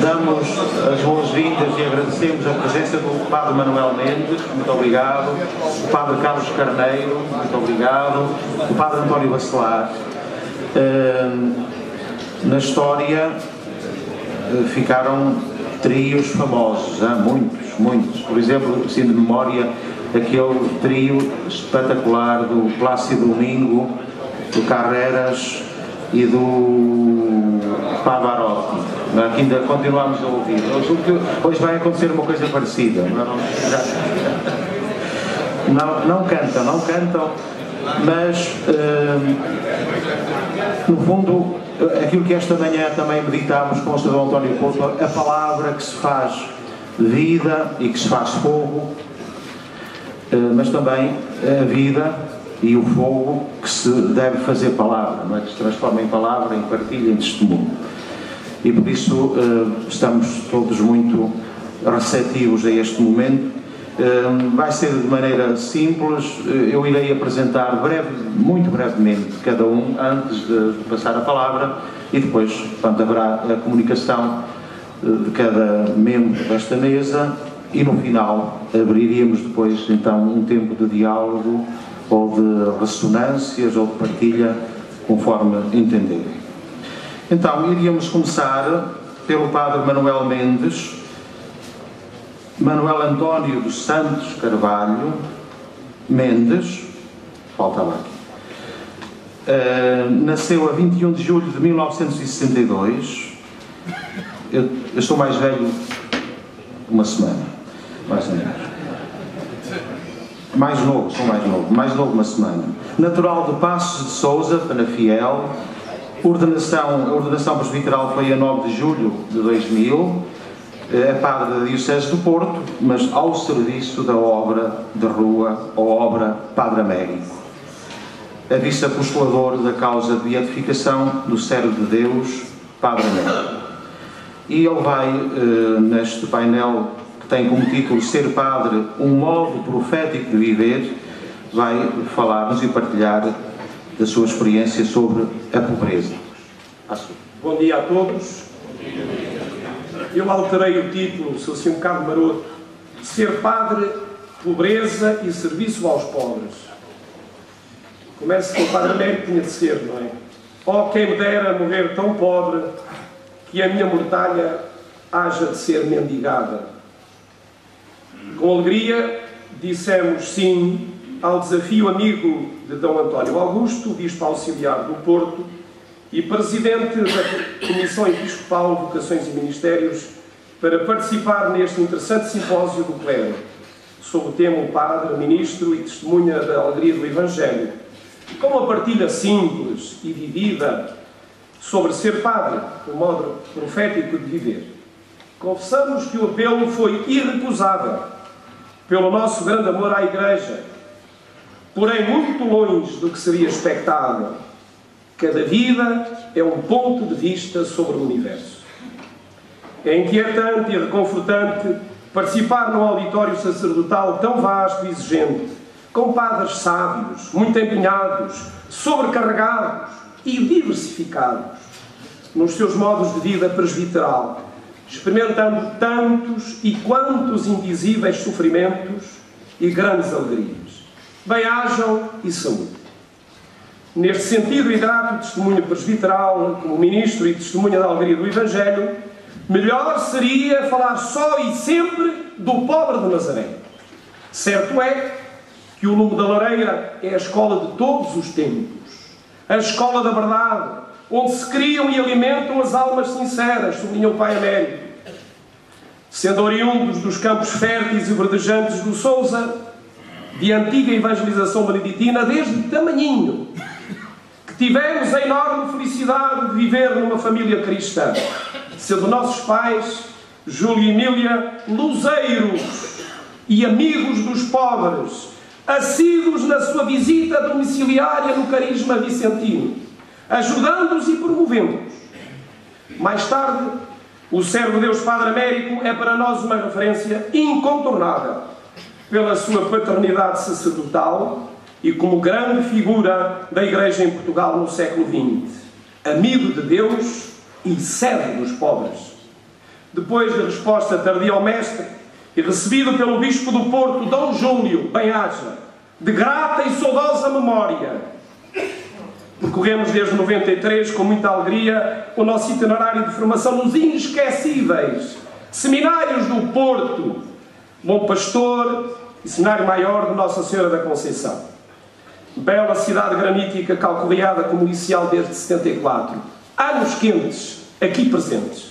Damos as boas-vindas e agradecemos a presença do Padre Manuel Mendes, muito obrigado, o Padre Carlos Carneiro, muito obrigado, o Padre António Bacelar. Na história ficaram trios famosos, muitos. Por exemplo, assim de memória, aquele trio espetacular do Plácido Domingo, do Carreras e do Pavarotti, que ainda continuamos a ouvir. Hoje vai acontecer uma coisa parecida. Não cantam, mas no fundo aquilo que esta manhã também meditámos com o Sr. António Couto, a palavra que se faz vida e que se faz fogo, mas também a vida e o fogo que se deve fazer palavra, não é? Que se transforma em palavra, em partilha, em testemunho. E por isso estamos todos muito receptivos a este momento. Vai ser de maneira simples, eu irei apresentar muito brevemente cada um antes de passar a palavra e depois, portanto, haverá a comunicação de cada membro desta mesa e no final abriríamos depois então um tempo de diálogo ou de ressonâncias ou de partilha, conforme entender. Então, iríamos começar pelo Padre Manuel Mendes, Manuel António dos Santos Carvalho Mendes, faltava aqui, nasceu a 21 de julho de 1962, eu sou mais velho uma semana, mais ou menos. Mais novo uma semana. Natural de Passos de Sousa, Penafiel. A ordenação presbiteral foi a 9 de julho de 2000. É padre da Diocese do Porto, mas ao serviço da obra de rua, ou obra Padre Américo. É vice-apostolador da causa de beatificação do servo de Deus, Padre Américo. E ele vai, neste painel que tem como título Ser Padre, um modo profético de viver, vai falar-nos e partilhar da sua experiência sobre a pobreza. Bom dia a todos. Eu alterei o título, sou assim um bocado maroto, Ser Padre, Pobreza e Serviço aos Pobres. Começa com o Padre Américo, tinha de ser, não é? Oh, quem me dera morrer tão pobre que a minha mortalha haja de ser mendigada. Com alegria dissemos sim ao desafio amigo de D. António Augusto, Bispo Auxiliar do Porto e Presidente da Comissão Episcopal de Vocações e Ministérios, para participar neste interessante simpósio do clero, sob o tema o Padre, Ministro e Testemunha da Alegria do Evangelho, com uma partilha simples e vivida sobre ser padre, o modo profético de viver. Confessamos que o apelo foi irrecusável pelo nosso grande amor à Igreja, porém muito longe do que seria expectável. Cada vida é um ponto de vista sobre o universo. É inquietante e reconfortante participar num auditório sacerdotal tão vasto e exigente, com padres sábios, muito empenhados, sobrecarregados e diversificados nos seus modos de vida presbiteral, experimentando tantos e quantos indizíveis sofrimentos e grandes alegrias. Bem-ajam e saúde. Neste sentido, e grato testemunho presbiteral, como ministro e testemunha da alegria do Evangelho, melhor seria falar só e sempre do pobre de Nazaré. Certo é que o lume da lareira é a escola de todos os tempos, a escola da verdade, onde se criam e alimentam as almas sinceras, sublinha o Pai Américo. Sendo oriundos dos campos férteis e verdejantes do Sousa, de antiga evangelização beneditina, desde tamanhinho, que tivemos a enorme felicidade de viver numa família cristã, sendo nossos pais, Júlio e Emília, luzeiros e amigos dos pobres, assíduos na sua visita domiciliária no carisma vicentino, ajudando-os e promovendo-os. Mais tarde, o servo de Deus Padre Américo é para nós uma referência incontornável pela sua paternidade sacerdotal e como grande figura da Igreja em Portugal no século XX, amigo de Deus e servo dos pobres. depois de resposta tardia ao mestre e recebido pelo bispo do Porto, Dom Júlio, bem-aja, de grata e saudosa memória, percorremos desde 93 com muita alegria o nosso itinerário de formação nos inesquecíveis seminários do Porto, Bom Pastor e Seminário Maior de Nossa Senhora da Conceição. Bela cidade granítica calculada como inicial desde 74. Anos quentes, aqui presentes.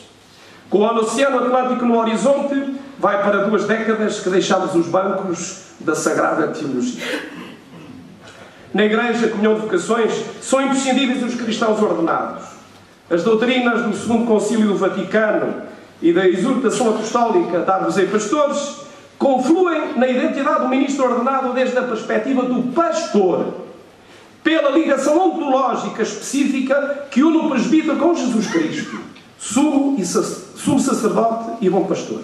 Com o Oceano Atlântico no horizonte, vai para 2 décadas que deixamos os bancos da Sagrada Teologia. Na Igreja, a comunhão de vocações, são imprescindíveis os cristãos ordenados. As doutrinas do Segundo Concílio do Vaticano e da exortação apostólica Dar-vos ei pastores confluem na identidade do ministro ordenado desde a perspectiva do pastor, pela ligação ontológica específica que une o presbítero com Jesus Cristo, sumo sacerdote e bom pastor.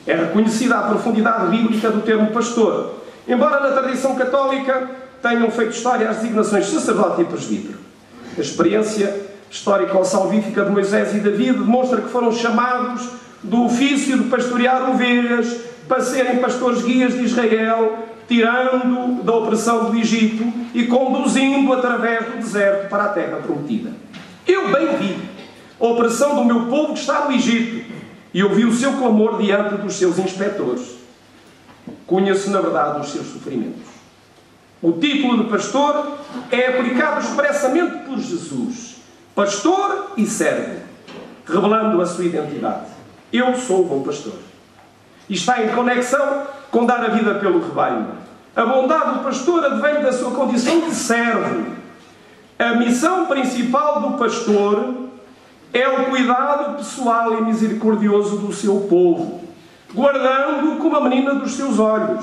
É reconhecida a profundidade bíblica do termo pastor, embora na tradição católica tenham feito história as designações sacerdote e presbítero. A experiência histórico-salvífica de Moisés e David demonstra que foram chamados do ofício de pastorear ovelhas para serem pastores guias de Israel, tirando da opressão do Egito e conduzindo através do deserto para a terra prometida. Eu bem vi a opressão do meu povo que está no Egito e ouvi o seu clamor diante dos seus inspetores. Conheço, na verdade, os seus sofrimentos. O título de pastor é aplicado expressamente por Jesus, pastor e servo, revelando a sua identidade. Eu sou o bom pastor. E está em conexão com dar a vida pelo rebanho. A bondade do pastor advém da sua condição de servo. A missão principal do pastor é o cuidado pessoal e misericordioso do seu povo, guardando-o como a menina dos seus olhos.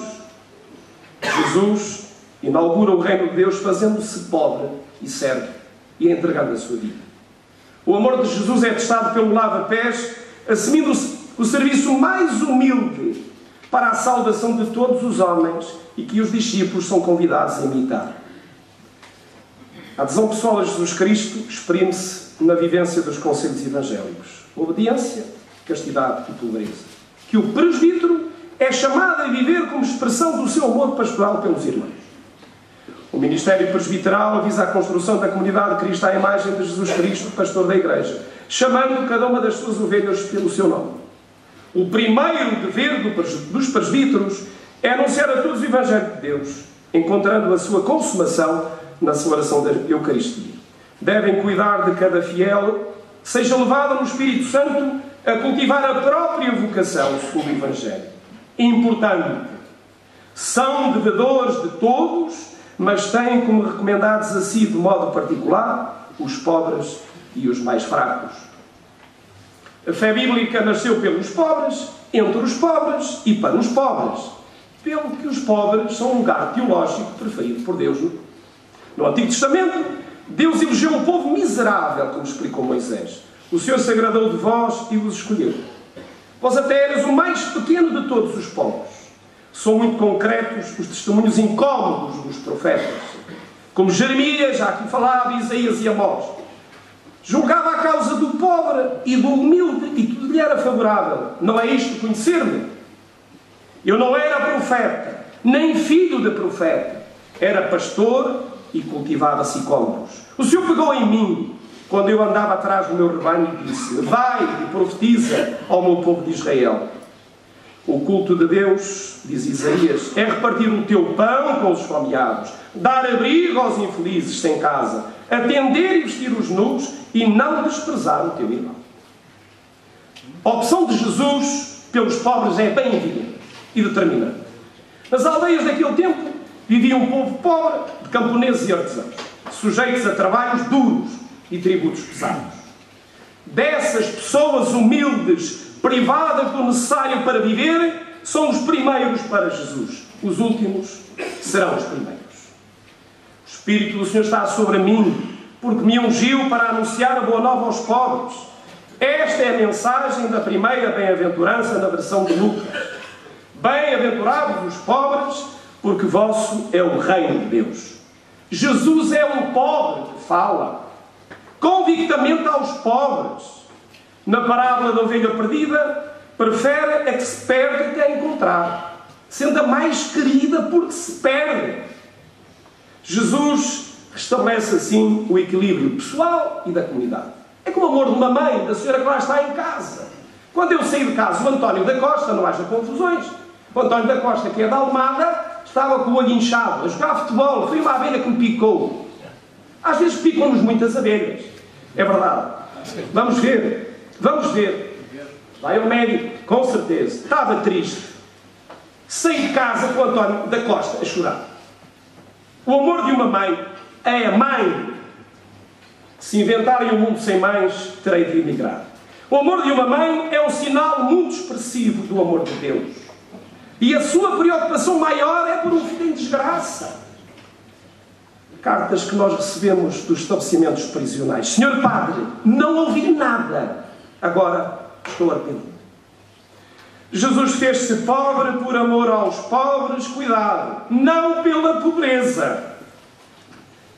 Jesus inaugura o reino de Deus fazendo-se pobre e servo e entregando a sua vida. O amor de Jesus é testado pelo lava-pés, assumindo o serviço mais humilde para a salvação de todos os homens e que os discípulos são convidados a imitar. A adesão pessoal a Jesus Cristo exprime-se na vivência dos conselhos evangélicos. Obediência, castidade e pobreza. Que o presbítero é chamado a viver como expressão do seu amor pastoral pelos irmãos. O ministério presbiteral visa a construção da comunidade cristã à imagem de Jesus Cristo, pastor da Igreja, chamando cada uma das suas ovelhas pelo seu nome. O primeiro dever dos presbíteros é anunciar a todos o Evangelho de Deus, encontrando a sua consumação na celebração da Eucaristia. Devem cuidar de cada fiel, seja levado no Espírito Santo a cultivar a própria vocação segundo o Evangelho. Importante, são devedores de todos, mas têm como recomendados a si de modo particular os pobres e os mais fracos. A fé bíblica nasceu pelos pobres, entre os pobres e para os pobres, pelo que os pobres são um lugar teológico preferido por Deus. No Antigo Testamento, Deus elegeu um povo miserável, como explicou Moisés. O Senhor se agradou de vós e vos escolheu. Vós até eres o mais pequeno de todos os povos. São muito concretos os testemunhos incómodos dos profetas, como Jeremias, já aqui falava, Isaías e Amós. Julgava a causa do pobre e do humilde e tudo lhe era favorável. Não é isto conhecer-me? Eu não era profeta, nem filho de profeta. Era pastor e cultivava sicômoros. O Senhor pegou em mim quando eu andava atrás do meu rebanho e disse: vai e profetiza ao meu povo de Israel. O culto de Deus, diz Isaías, é repartir o teu pão com os fomeados, dar abrigo aos infelizes sem casa, atender e vestir os nus e não desprezar o teu irmão. A opção de Jesus pelos pobres é bem evidente e determinante. Nas aldeias daquele tempo vivia um povo pobre de camponeses e artesãos, sujeitos a trabalhos duros e tributos pesados. Dessas pessoas humildes, privadas do necessário para viver, são os primeiros para Jesus. Os últimos serão os primeiros. O Espírito do Senhor está sobre mim, porque me ungiu para anunciar a boa nova aos pobres. Esta é a mensagem da primeira bem-aventurança na versão de Lucas. Bem-aventurados os pobres, porque vosso é o reino de Deus. Jesus é um pobre que fala convictamente aos pobres. Na parábola da ovelha perdida, prefere a que se perde que a encontrar, sendo a mais querida porque se perde. Jesus restabelece assim o equilíbrio pessoal e da comunidade. É como o amor de uma mãe, da senhora que lá está em casa. Quando eu saí de casa, o António da Costa, não haja confusões, o António da Costa, que é da Almada, estava com o olho inchado, a jogar futebol, foi uma abelha que me picou. Às vezes picam-nos muitas abelhas. É verdade. Vamos ver. Vamos ver. Vai ao médico, com certeza. Estava triste. Saí de casa com o António da Costa a chorar. O amor de uma mãe é a mãe. Se inventarem um mundo sem mães, terei de emigrar. O amor de uma mãe é um sinal muito expressivo do amor de Deus. E a sua preocupação maior é por um filho em desgraça. Cartas que nós recebemos dos estabelecimentos prisionais. Senhor Padre, não ouvi nada. Agora estou arrependido. Jesus fez-se pobre por amor aos pobres, cuidado, não pela pobreza.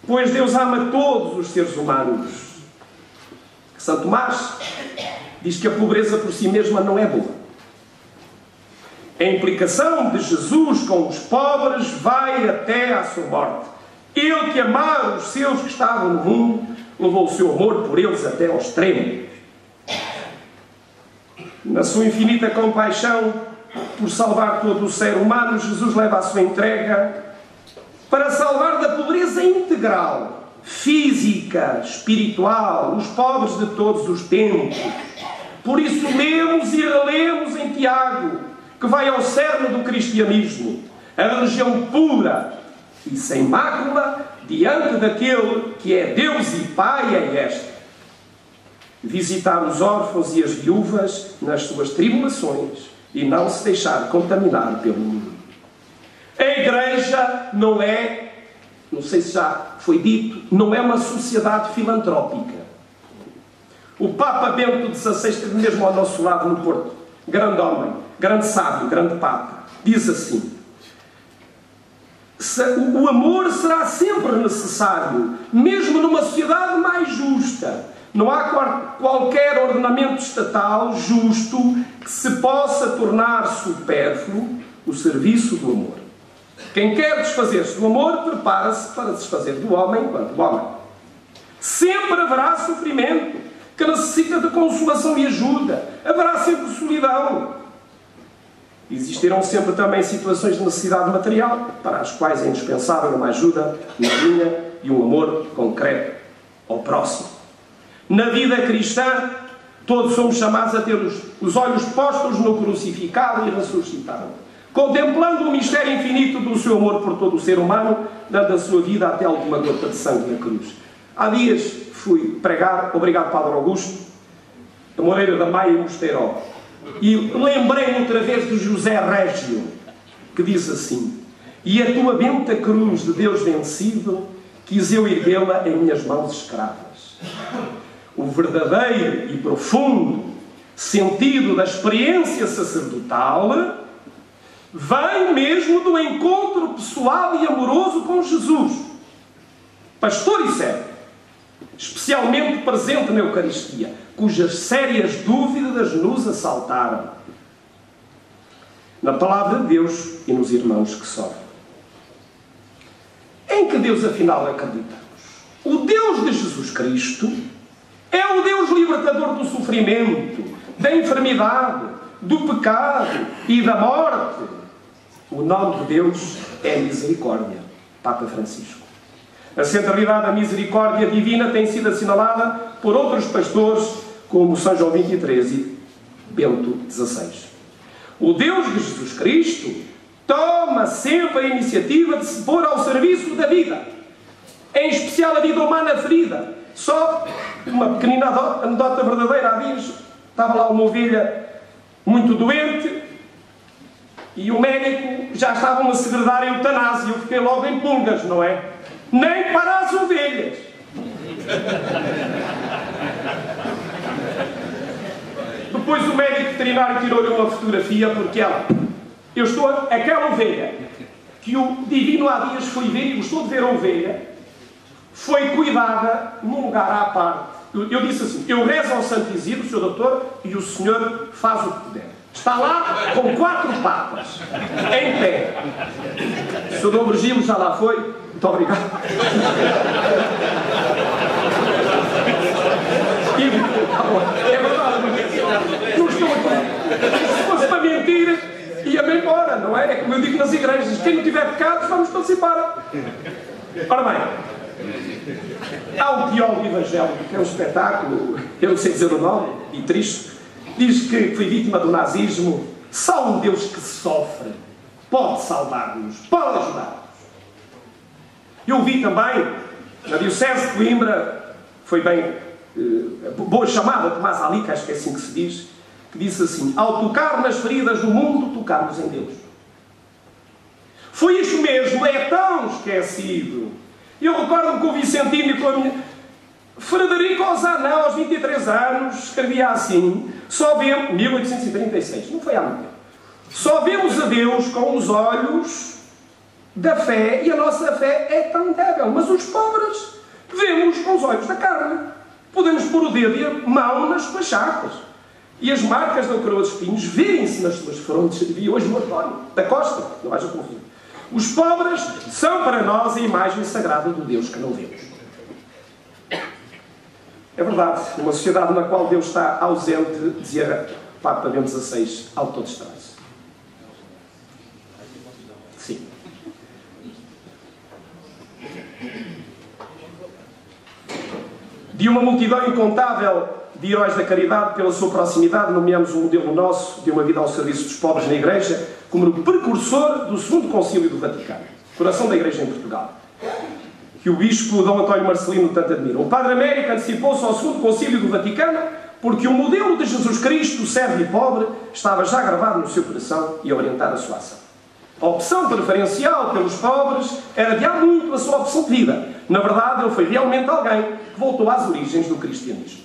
Pois Deus ama todos os seres humanos. Santo Tomás diz que a pobreza por si mesma não é boa. A implicação de Jesus com os pobres vai até à sua morte. Ele que amava os seus que estavam no mundo, levou o seu amor por eles até ao extremo. Na sua infinita compaixão por salvar todo o ser humano, Jesus leva a sua entrega para salvar da pobreza integral, física, espiritual, os pobres de todos os tempos. Por isso lemos e relemos em Tiago, que vai ao cerne do cristianismo, a religião pura e sem mácula diante daquele que é Deus e Pai é esta. Visitar os órfãos e as viúvas nas suas tribulações e não se deixar contaminar pelo mundo. A Igreja não é, não sei se já foi dito, não é uma sociedade filantrópica. O Papa Bento XVI esteve mesmo ao nosso lado no Porto. Grande homem, grande sábio, grande Papa. Diz assim: o amor será sempre necessário, mesmo numa sociedade mais justa. Não há qualquer ordenamento estatal justo que se possa tornar supérfluo o serviço do amor. Quem quer desfazer-se do amor, prepara-se para desfazer do homem enquanto homem. Sempre haverá sofrimento que necessita de consolação e ajuda. Haverá sempre solidão. Existirão sempre também situações de necessidade material, para as quais é indispensável uma ajuda, uma linha e um amor concreto ao próximo. Na vida cristã, todos somos chamados a ter os olhos postos no crucificado e ressuscitado, contemplando o mistério infinito do seu amor por todo o ser humano, dando a sua vida até a última gota de sangue na cruz. Há dias fui pregar, obrigado Padre Augusto, a Moreira da Maia e Mosteiró, e lembrei-me outra vez de José Régio, que diz assim: e a tua benta cruz de Deus vencido, quis eu erguê-la em minhas mãos escravas. O verdadeiro e profundo sentido da experiência sacerdotal vem mesmo do encontro pessoal e amoroso com Jesus, pastor e servo, especialmente presente na Eucaristia, cujas sérias dúvidas nos assaltaram, na palavra de Deus e nos irmãos que sofrem. Em que Deus afinal acreditamos? O Deus de Jesus Cristo é o Deus libertador do sofrimento, da enfermidade, do pecado e da morte. O nome de Deus é Misericórdia. Papa Francisco. A centralidade da misericórdia divina tem sido assinalada por outros pastores, como São João XXIII e Bento XVI. O Deus de Jesus Cristo toma sempre a iniciativa de se pôr ao serviço da vida, em especial a vida humana ferida. Só uma pequenina anedota verdadeira. Há dias estava lá uma ovelha muito doente e o médico já estavam a segredar a eutanásia. Eu fiquei logo em pulgas, não é? Nem para as ovelhas. Depois o médico veterinário tirou-lhe uma fotografia porque aquela ovelha que o Divino há dias foi ver e gostou de ver a ovelha, foi cuidada num lugar à parte Eu disse assim, eu rezo ao Santo Isidro, Sr. Doutor, e o senhor faz o que puder. Está lá com 4 papas, em pé. O Sr. Dom Virgílio já lá foi. Muito obrigado. É verdade. Não estou aqui. Se fosse para mentir, ia-me embora, não é? É como eu digo nas igrejas, quem não tiver pecados, vamos todos embora. Ora bem, há um teólogo evangélico, que é um espetáculo, eu não sei dizer o nome, e triste, diz que foi vítima do nazismo. Só um Deus que sofre pode salvar-nos, pode ajudar-nos. Eu vi também, na Diocese de Coimbra, foi bem, boa chamada, Tomás Ali, que acho que é assim que se diz, que disse assim, ao tocar nas feridas do mundo, tocarmos em Deus. Foi isso mesmo, é tão esquecido. Eu recordo-me com o Vicentino e com a minha... Frederico Ozanam, aos 23 anos, escrevia assim, só vemos, 1836, não foi há muito tempo, só vemos a Deus com os olhos da fé, e a nossa fé é tão débil, mas os pobres vemos com os olhos da carne. Podemos pôr o dedo e a mão nas suas chagas, e as marcas da coroa de espinhos veem-se nas suas frontes. Vi hoje o António da Costa, não haja confusão. Os pobres são para nós a imagem sagrada do Deus que não vemos. É verdade, numa sociedade na qual Deus está ausente, dizia Papa Bento XVI, autodistrai-se. Sim. De uma multidão incontável de heróis da caridade, pela sua proximidade, nomeamos um modelo nosso de uma vida ao serviço dos pobres na Igreja, como o precursor do segundo concílio do Vaticano, coração da Igreja em Portugal, que o bispo Dom António Marcelino tanto admira. O Padre Américo antecipou-se ao segundo concílio do Vaticano porque o modelo de Jesus Cristo, servo e pobre, estava já gravado no seu coração e a orientar a sua ação. A opção preferencial pelos pobres era de há muito a sua opção de vida. Na verdade, ele foi realmente alguém que voltou às origens do cristianismo,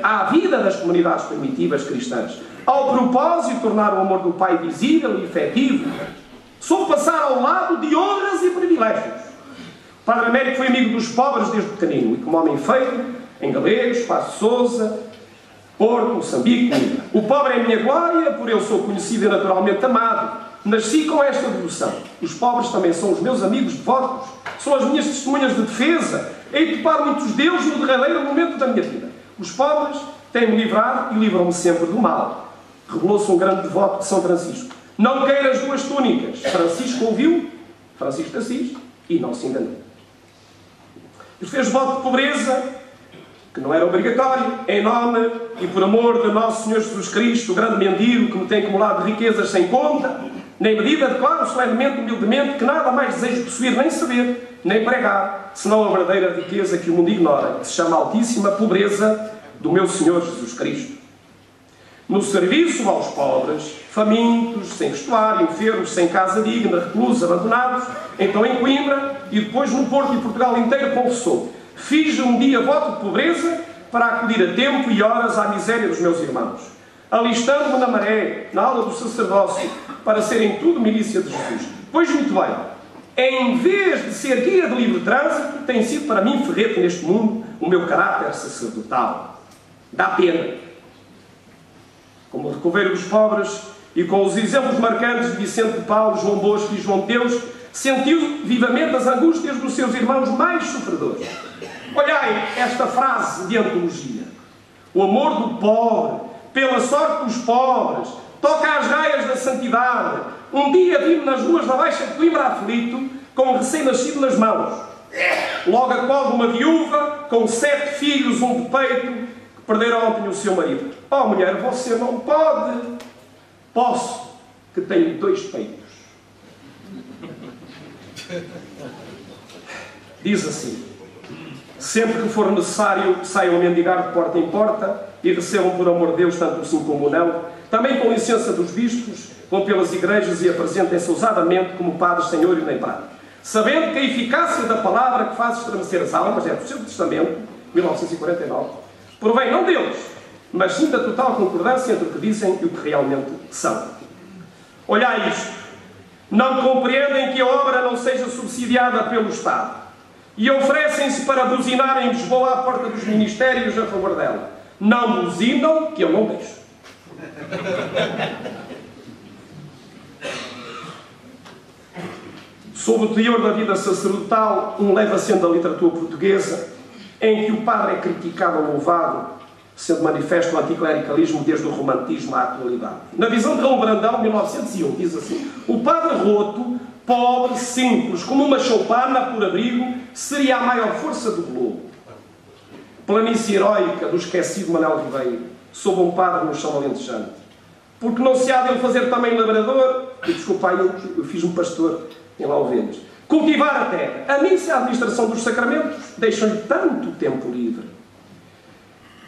à vida das comunidades primitivas cristãs, ao propósito de tornar o amor do Pai visível e efetivo, soube passar ao lado de honras e privilégios. O Padre Américo foi amigo dos pobres desde pequenino, e como homem feito, em Galegos, Passo de Sousa, Porto, Moçambique, Coimbra. O pobre é a minha glória, por eu sou conhecido e naturalmente amado. Nasci com esta devoção. Os pobres também são os meus amigos devotos, são as minhas testemunhas de defesa. Hei de topar muitos deus no derradeiro momento da minha vida. Os pobres têm-me livrado e livram-me sempre do mal. Revelou-se um grande devoto de São Francisco. Não queiras 2 túnicas. Francisco ouviu, Francisco de Assis, e não se enganou. Ele fez voto de pobreza, que não era obrigatório, em nome e por amor de nosso Senhor Jesus Cristo, o grande mendigo que me tem acumulado riquezas sem conta, nem medida, declaro solenemente, humildemente, que nada mais desejo possuir, nem saber, nem pregar, senão a verdadeira riqueza que o mundo ignora, que se chama altíssima pobreza do meu Senhor Jesus Cristo. No serviço aos pobres, famintos, sem vestuário, enfermos, sem casa digna, reclusos, abandonados, então em Coimbra e depois no Porto e Portugal inteiro, confessou: fiz um dia voto de pobreza para acudir a tempo e horas à miséria dos meus irmãos, alistando-me na maré, na aula do sacerdócio, para ser em tudo milícia de Jesus. Pois muito bem, em vez de ser guia de livre trânsito, tem sido para mim ferrete neste mundo o meu caráter sacerdotal. Dá pena. Como o recoveiro dos pobres e com os exemplos marcantes de Vicente de Paulo, João Bosco e João de Deus, sentiu vivamente as angústias dos seus irmãos mais sofredores. Olhai esta frase de antologia: o amor do pobre, pela sorte dos pobres, toca às raias da santidade. Um dia vi-me nas ruas da Baixa de Coimbra aflito, com um recém-nascido nas mãos. Logo a qual de uma viúva, com 7 filhos, um de peito, que perderam ontem o seu marido. Oh mulher, você não pode. Posso, que tenho 2 peitos. Diz assim: sempre que for necessário, saiam a mendigar de porta em porta e recebam por amor de Deus tanto o sim como o não, também com licença dos bispos, vão pelas igrejas e apresentem-se ousadamente como padres, senhor e nem padre, sabendo que a eficácia da palavra que faz estremecer as almas, é do seu testamento, 1949, provém não deles, mas sim da total concordância entre o que dizem e o que realmente são. Olhai isto. Não compreendem que a obra não seja subsidiada pelo Estado. e oferecem-se para buzinar em Lisboa à porta dos ministérios a favor dela. Não buzinam, que eu não deixo. Sob o teor da vida sacerdotal, leva sendo a literatura portuguesa, em que o padre é criticado ou louvado, sendo manifesto o anticlericalismo desde o romantismo à atualidade. Na visão de Raul Brandão, 1901, diz assim: o padre roto, pobre, simples, como uma choupana por abrigo, seria a maior força do globo. Planície heroica do esquecido Manuel Ribeiro, sob um padre no chão alentejante. Porque não se há de ele fazer também labrador, e desculpa aí, eu fiz um pastor em Lauvenas. Cultivar a terra. A missa e a administração dos sacramentos deixam-lhe tanto tempo livre.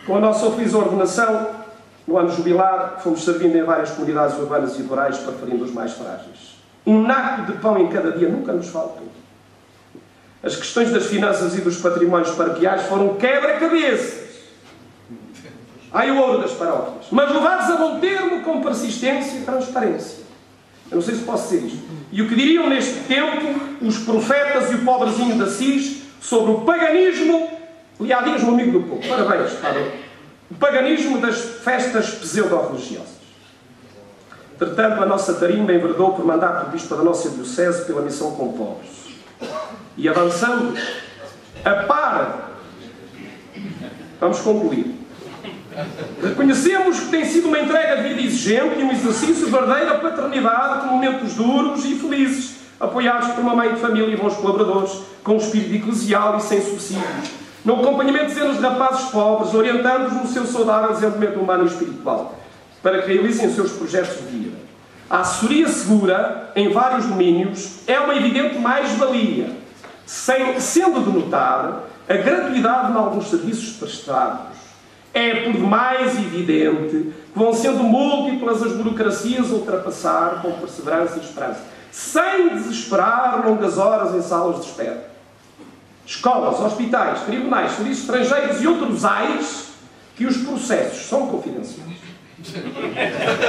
Com a nossa feliz ordenação, no ano jubilar, fomos servindo em várias comunidades urbanas e rurais, preferindo os mais frágeis. Um naco de pão em cada dia nunca nos faltou. As questões das finanças e dos patrimónios paroquiais foram quebra-cabeças. Ai, o ouro das paróquias. Mas levados a bom termo com persistência e transparência. Eu não sei se posso dizer isto. E o que diriam neste tempo os profetas e o pobrezinho de Assis sobre o paganismo. E há dias no amigo do povo. Parabéns, Padre. O paganismo das festas pseudo-religiosas. Entretanto, a nossa tarimba enverdou por mandato do bispo da nossa diocese pela missão com pobres. E avançando, a par, vamos concluir. Reconhecemos que tem sido uma entrega de vida exigente e um exercício verdadeiro da paternidade com momentos duros e felizes, apoiados por uma mãe de família e bons colaboradores, com um espírito eclesial e sem subsídios, no acompanhamento de dezenas de rapazes pobres, orientando-os no seu saudável desenvolvimento humano e espiritual, para que realizem os seus projetos de vida. A assessoria segura, em vários domínios, é uma evidente mais-valia, sendo de notar a gratuidade de alguns serviços prestados. É por demais evidente que vão sendo múltiplas as burocracias a ultrapassar com perseverança e esperança, sem desesperar longas horas em salas de espera. Escolas, hospitais, tribunais, serviços estrangeiros e outros ais que os processos são confidenciais.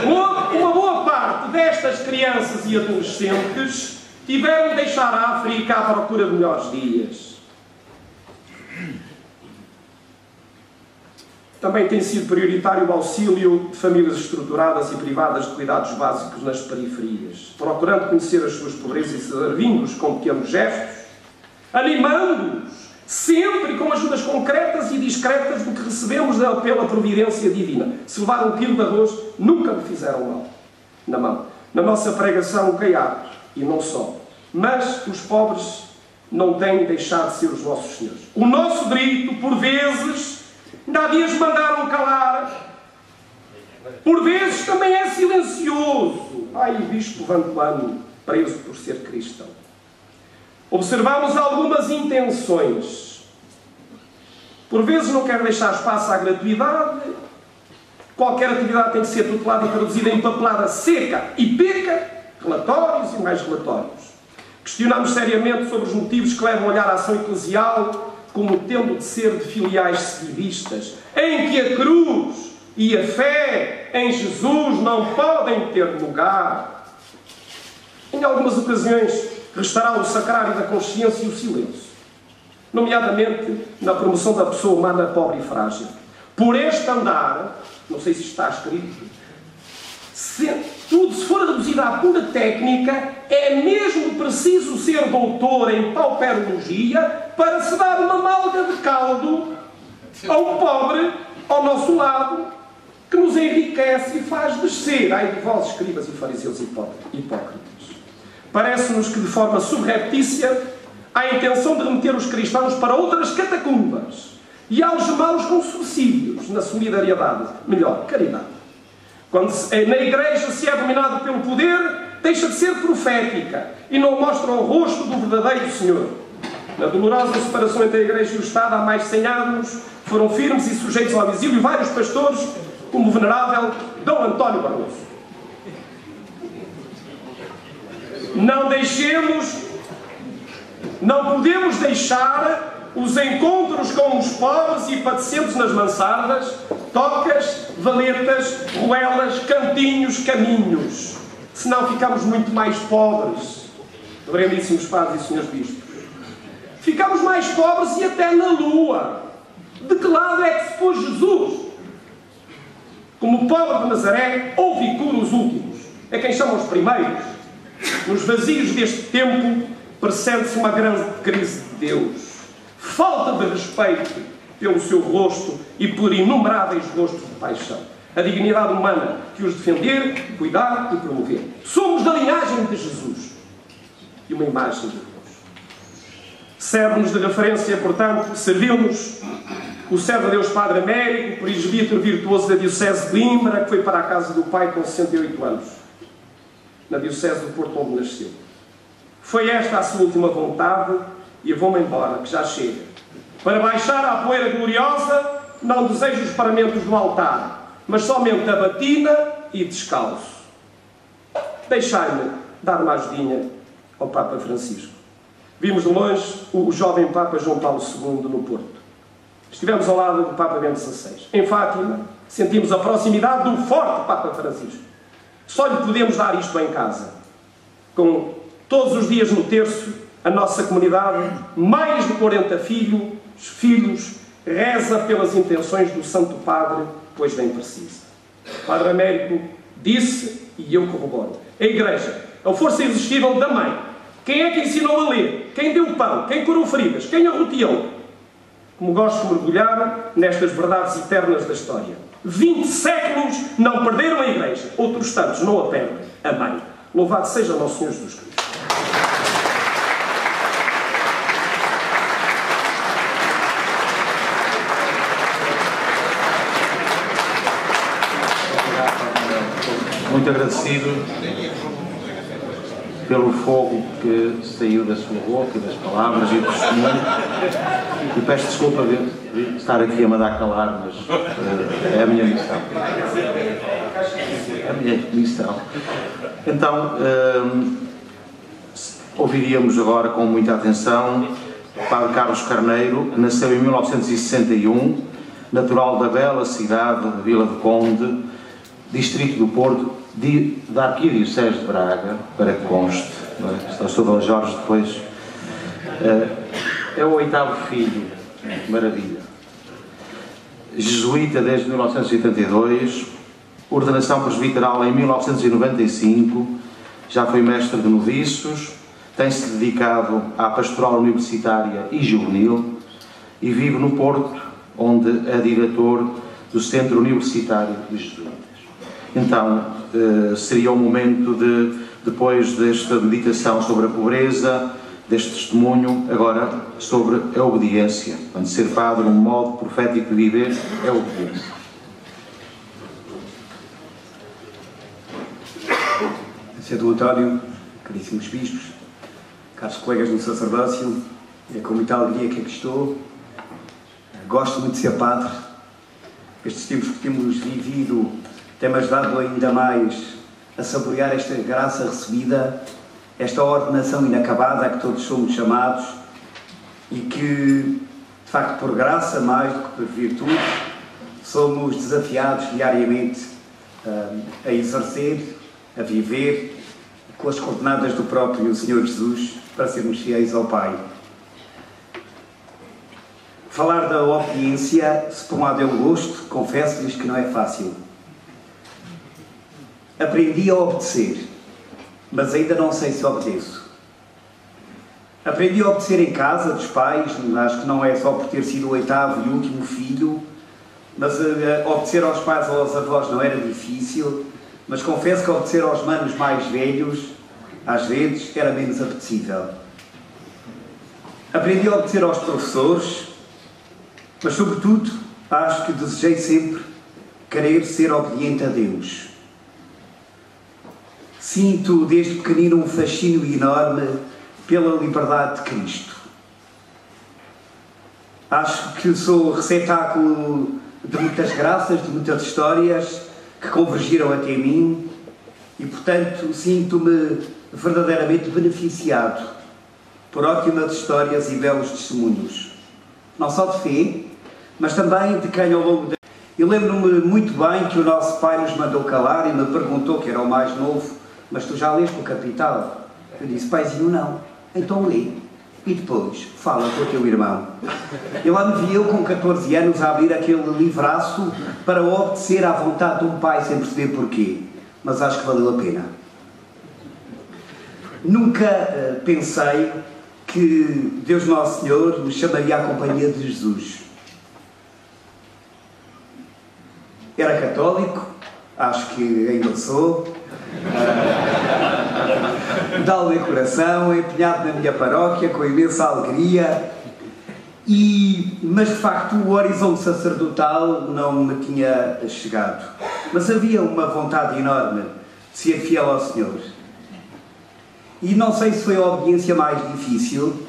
Uma boa parte destas crianças e adolescentes tiveram de deixar a África à procura de melhores dias. Também tem sido prioritário o auxílio de famílias estruturadas e privadas de cuidados básicos nas periferias, procurando conhecer as suas pobrezas e servindo-os com pequenos gestos, animando-os sempre com ajudas concretas e discretas do que recebemos pela providência divina. Se levar um quilo de arroz, nunca me fizeram mal na mão. Na nossa pregação, o caiado, e não só. Mas os pobres não têm deixado de ser os nossos senhores. O nosso grito, por vezes, ainda há dias mandaram calar, por vezes também é silencioso. Ai, o bispo Vantuano, preso por ser cristão. Observamos algumas intenções. Por vezes não quer deixar espaço à gratuidade. Qualquer atividade tem que ser tutelada e traduzida em papelada seca e peca, relatórios e mais relatórios. Questionamos seriamente sobre os motivos que levam a olhar a ação eclesial como tendo de ser de filiais seguidistas, em que a cruz e a fé em Jesus não podem ter lugar. Em algumas ocasiões, restará o sacrário da consciência e o silêncio, nomeadamente na promoção da pessoa humana pobre e frágil. Por este andar, não sei se está escrito, se for reduzido à pura técnica, é mesmo preciso ser doutor em pauperologia para se dar uma malga de caldo a um pobre ao nosso lado, que nos enriquece e faz descer. Ai de vós, escribas e fariseus hipócritas. Parece-nos que, de forma subreptícia, há a intenção de remeter os cristãos para outras catacumbas e algemá-los com subsídios na solidariedade, melhor, caridade. Quando na Igreja se é dominado pelo poder, deixa de ser profética e não mostra o rosto do verdadeiro Senhor. Na dolorosa separação entre a Igreja e o Estado, há mais de 100 anos, foram firmes e sujeitos ao exílio vários pastores, como o venerável Dom António Barroso. Não podemos deixar os encontros com os pobres e padecentes nas mansardas, tocas, valetas, ruelas, cantinhos, caminhos. Senão ficamos muito mais pobres, reverendíssimos padres e senhores bispos. Ficamos mais pobres e até na lua. De que lado é que se pôs Jesus? Como o pobre de Nazaré, ouve e cura os últimos. É quem chama os primeiros. Nos vazios deste tempo, percebe-se uma grande crise de Deus. Falta de respeito pelo seu rosto e por inumeráveis rostos de paixão. A dignidade humana que os defender, cuidar e promover. Somos da linhagem de Jesus. E uma imagem de Deus. Serve-nos de referência, portanto, serviu-nos o servo de Deus Padre Américo, presbítero virtuoso da Diocese de Coimbra, que foi para a casa do pai com 68 anos, na Diocese do Porto, onde nasceu. Foi esta a sua última vontade, e eu vou-me embora, que já chega. Para baixar à poeira gloriosa, não desejo os paramentos do altar, mas somente a batina e descalço. Deixai-me dar uma ajudinha ao Papa Francisco. Vimos de longe o jovem Papa João Paulo II no Porto. Estivemos ao lado do Papa Bento XVI. Em Fátima, sentimos a proximidade do forte Papa Francisco. Só lhe podemos dar isto em casa. Com todos os dias no terço, a nossa comunidade, mais de 40 filhos, reza pelas intenções do Santo Padre, pois bem precisa. O Padre Américo disse, e eu corroboro, a Igreja, a força irresistível da Mãe. Quem é que ensinou a ler? Quem deu o pão? Quem curou feridas? Quem arroteou? Como gosto de mergulhar nestas verdades eternas da história. 20 séculos não perderam a Igreja. Outros tantos não a perdem. A Mãe. Louvado seja Nosso Senhor Jesus Cristo. Muito agradecido pelo fogo que saiu da sua boca e das palavras e do testemunho. E peço desculpa de estar aqui a mandar calar, mas é a minha missão. É a minha missão. Então, ouviríamos agora com muita atenção o Padre Carlos Carneiro, que nasceu em 1961, natural da bela cidade de Vila do Conde, distrito do Porto, da Arquidiocese de Braga, para que conste, está sobre Jorge depois. É o 8º filho, maravilha. Jesuíta desde 1982, ordenação presbiteral em 1995, já foi mestre de noviços, tem-se dedicado à pastoral universitária e juvenil e vive no Porto, onde é diretor do Centro Universitário de Jesuítas. Então, seria o momento de, depois desta meditação sobre a pobreza, deste testemunho, agora sobre a obediência. Quando ser padre, um modo profético de viver é a obediência. Sr. Dom António, caríssimos bispos, caros colegas do sacerdócio, é com muita alegria que aqui estou. Gosto muito de ser padre. Estes tempos que temos vivido tem-me ajudado ainda mais a saborear esta graça recebida, esta ordenação inacabada a que todos somos chamados e que, de facto, por graça, mais do que por virtude, somos desafiados diariamente a exercer, a viver, com as coordenadas do próprio Senhor Jesus, para sermos fiéis ao Pai. Falar da obediência, se por um lado é um gosto, confesso-lhes que não é fácil. Aprendi a obedecer, mas ainda não sei se obedeço. Aprendi a obedecer em casa dos pais, acho que não é só por ter sido o 8º e último filho, mas obedecer aos pais ou aos avós não era difícil, mas confesso que obedecer aos manos mais velhos, às vezes, era menos apetecível. Aprendi a obedecer aos professores, mas sobretudo, acho que desejei sempre querer ser obediente a Deus. Sinto desde pequenino um fascínio enorme pela liberdade de Cristo. Acho que sou receptáculo de muitas graças, de muitas histórias que convergiram até mim e, portanto, sinto-me verdadeiramente beneficiado por ótimas histórias e belos testemunhos. Não só de fé, mas também de quem ao longo da... Eu lembro-me muito bem que o nosso pai nos mandou calar e me perguntou, que era o mais novo, mas tu já leste o Capital? Eu disse, paizinho, não. Então lê. E depois, fala com o teu irmão. E lá me vi eu com 14 anos a abrir aquele livraço para obedecer à vontade de um pai sem perceber porquê. Mas acho que valeu a pena. Nunca pensei que Deus Nosso Senhor me chamaria à companhia de Jesus. Era católico, acho que ainda sou, de alma e coração, empenhado na minha paróquia, com imensa alegria, mas de facto o horizonte sacerdotal não me tinha chegado. Mas havia uma vontade enorme de ser fiel ao Senhor. E não sei se foi a obediência mais difícil,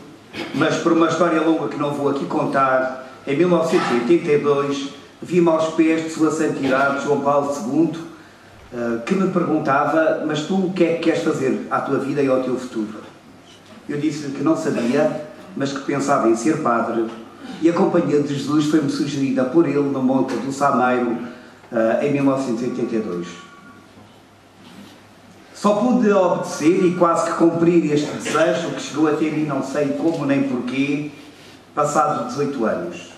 mas por uma história longa que não vou aqui contar, em 1982 vi-me aos pés de Sua Santidade João Paulo II, que me perguntava: mas tu o que é que queres fazer à tua vida e ao teu futuro? Eu disse-lhe que não sabia, mas que pensava em ser padre, e a companhia de Jesus foi-me sugerida por ele no Monte do Sameiro, em 1982. Só pude obedecer e quase que cumprir este desejo, que chegou até mim não sei como nem porquê, passado 18 anos.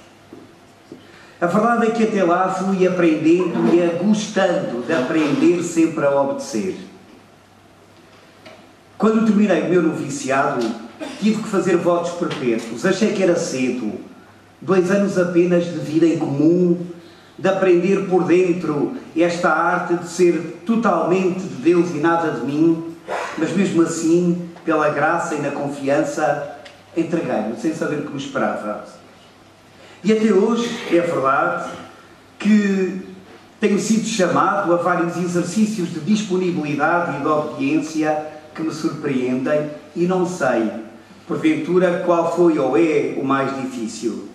A verdade é que até lá fui aprendendo e gostando de aprender sempre a obedecer. Quando terminei o meu noviciado, tive que fazer votos perpétuos. Achei que era cedo. 2 anos apenas de vida em comum, de aprender por dentro esta arte de ser totalmente de Deus e nada de mim, mas mesmo assim, pela graça e na confiança, entreguei-me, sem saber o que me esperava. E até hoje, é verdade, que tenho sido chamado a vários exercícios de disponibilidade e de obediência que me surpreendem, e não sei, porventura, qual foi ou é o mais difícil.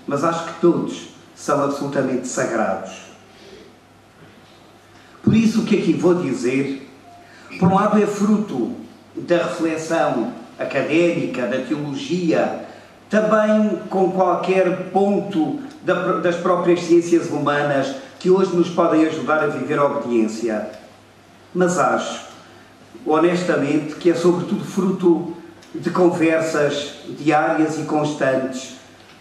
Mas acho que todos são absolutamente sagrados. Por isso, o que aqui vou dizer, por um lado, é fruto da reflexão académica, da teologia, também com qualquer ponto das próprias ciências humanas que hoje nos podem ajudar a viver a obediência. Mas acho, honestamente, que é sobretudo fruto de conversas diárias e constantes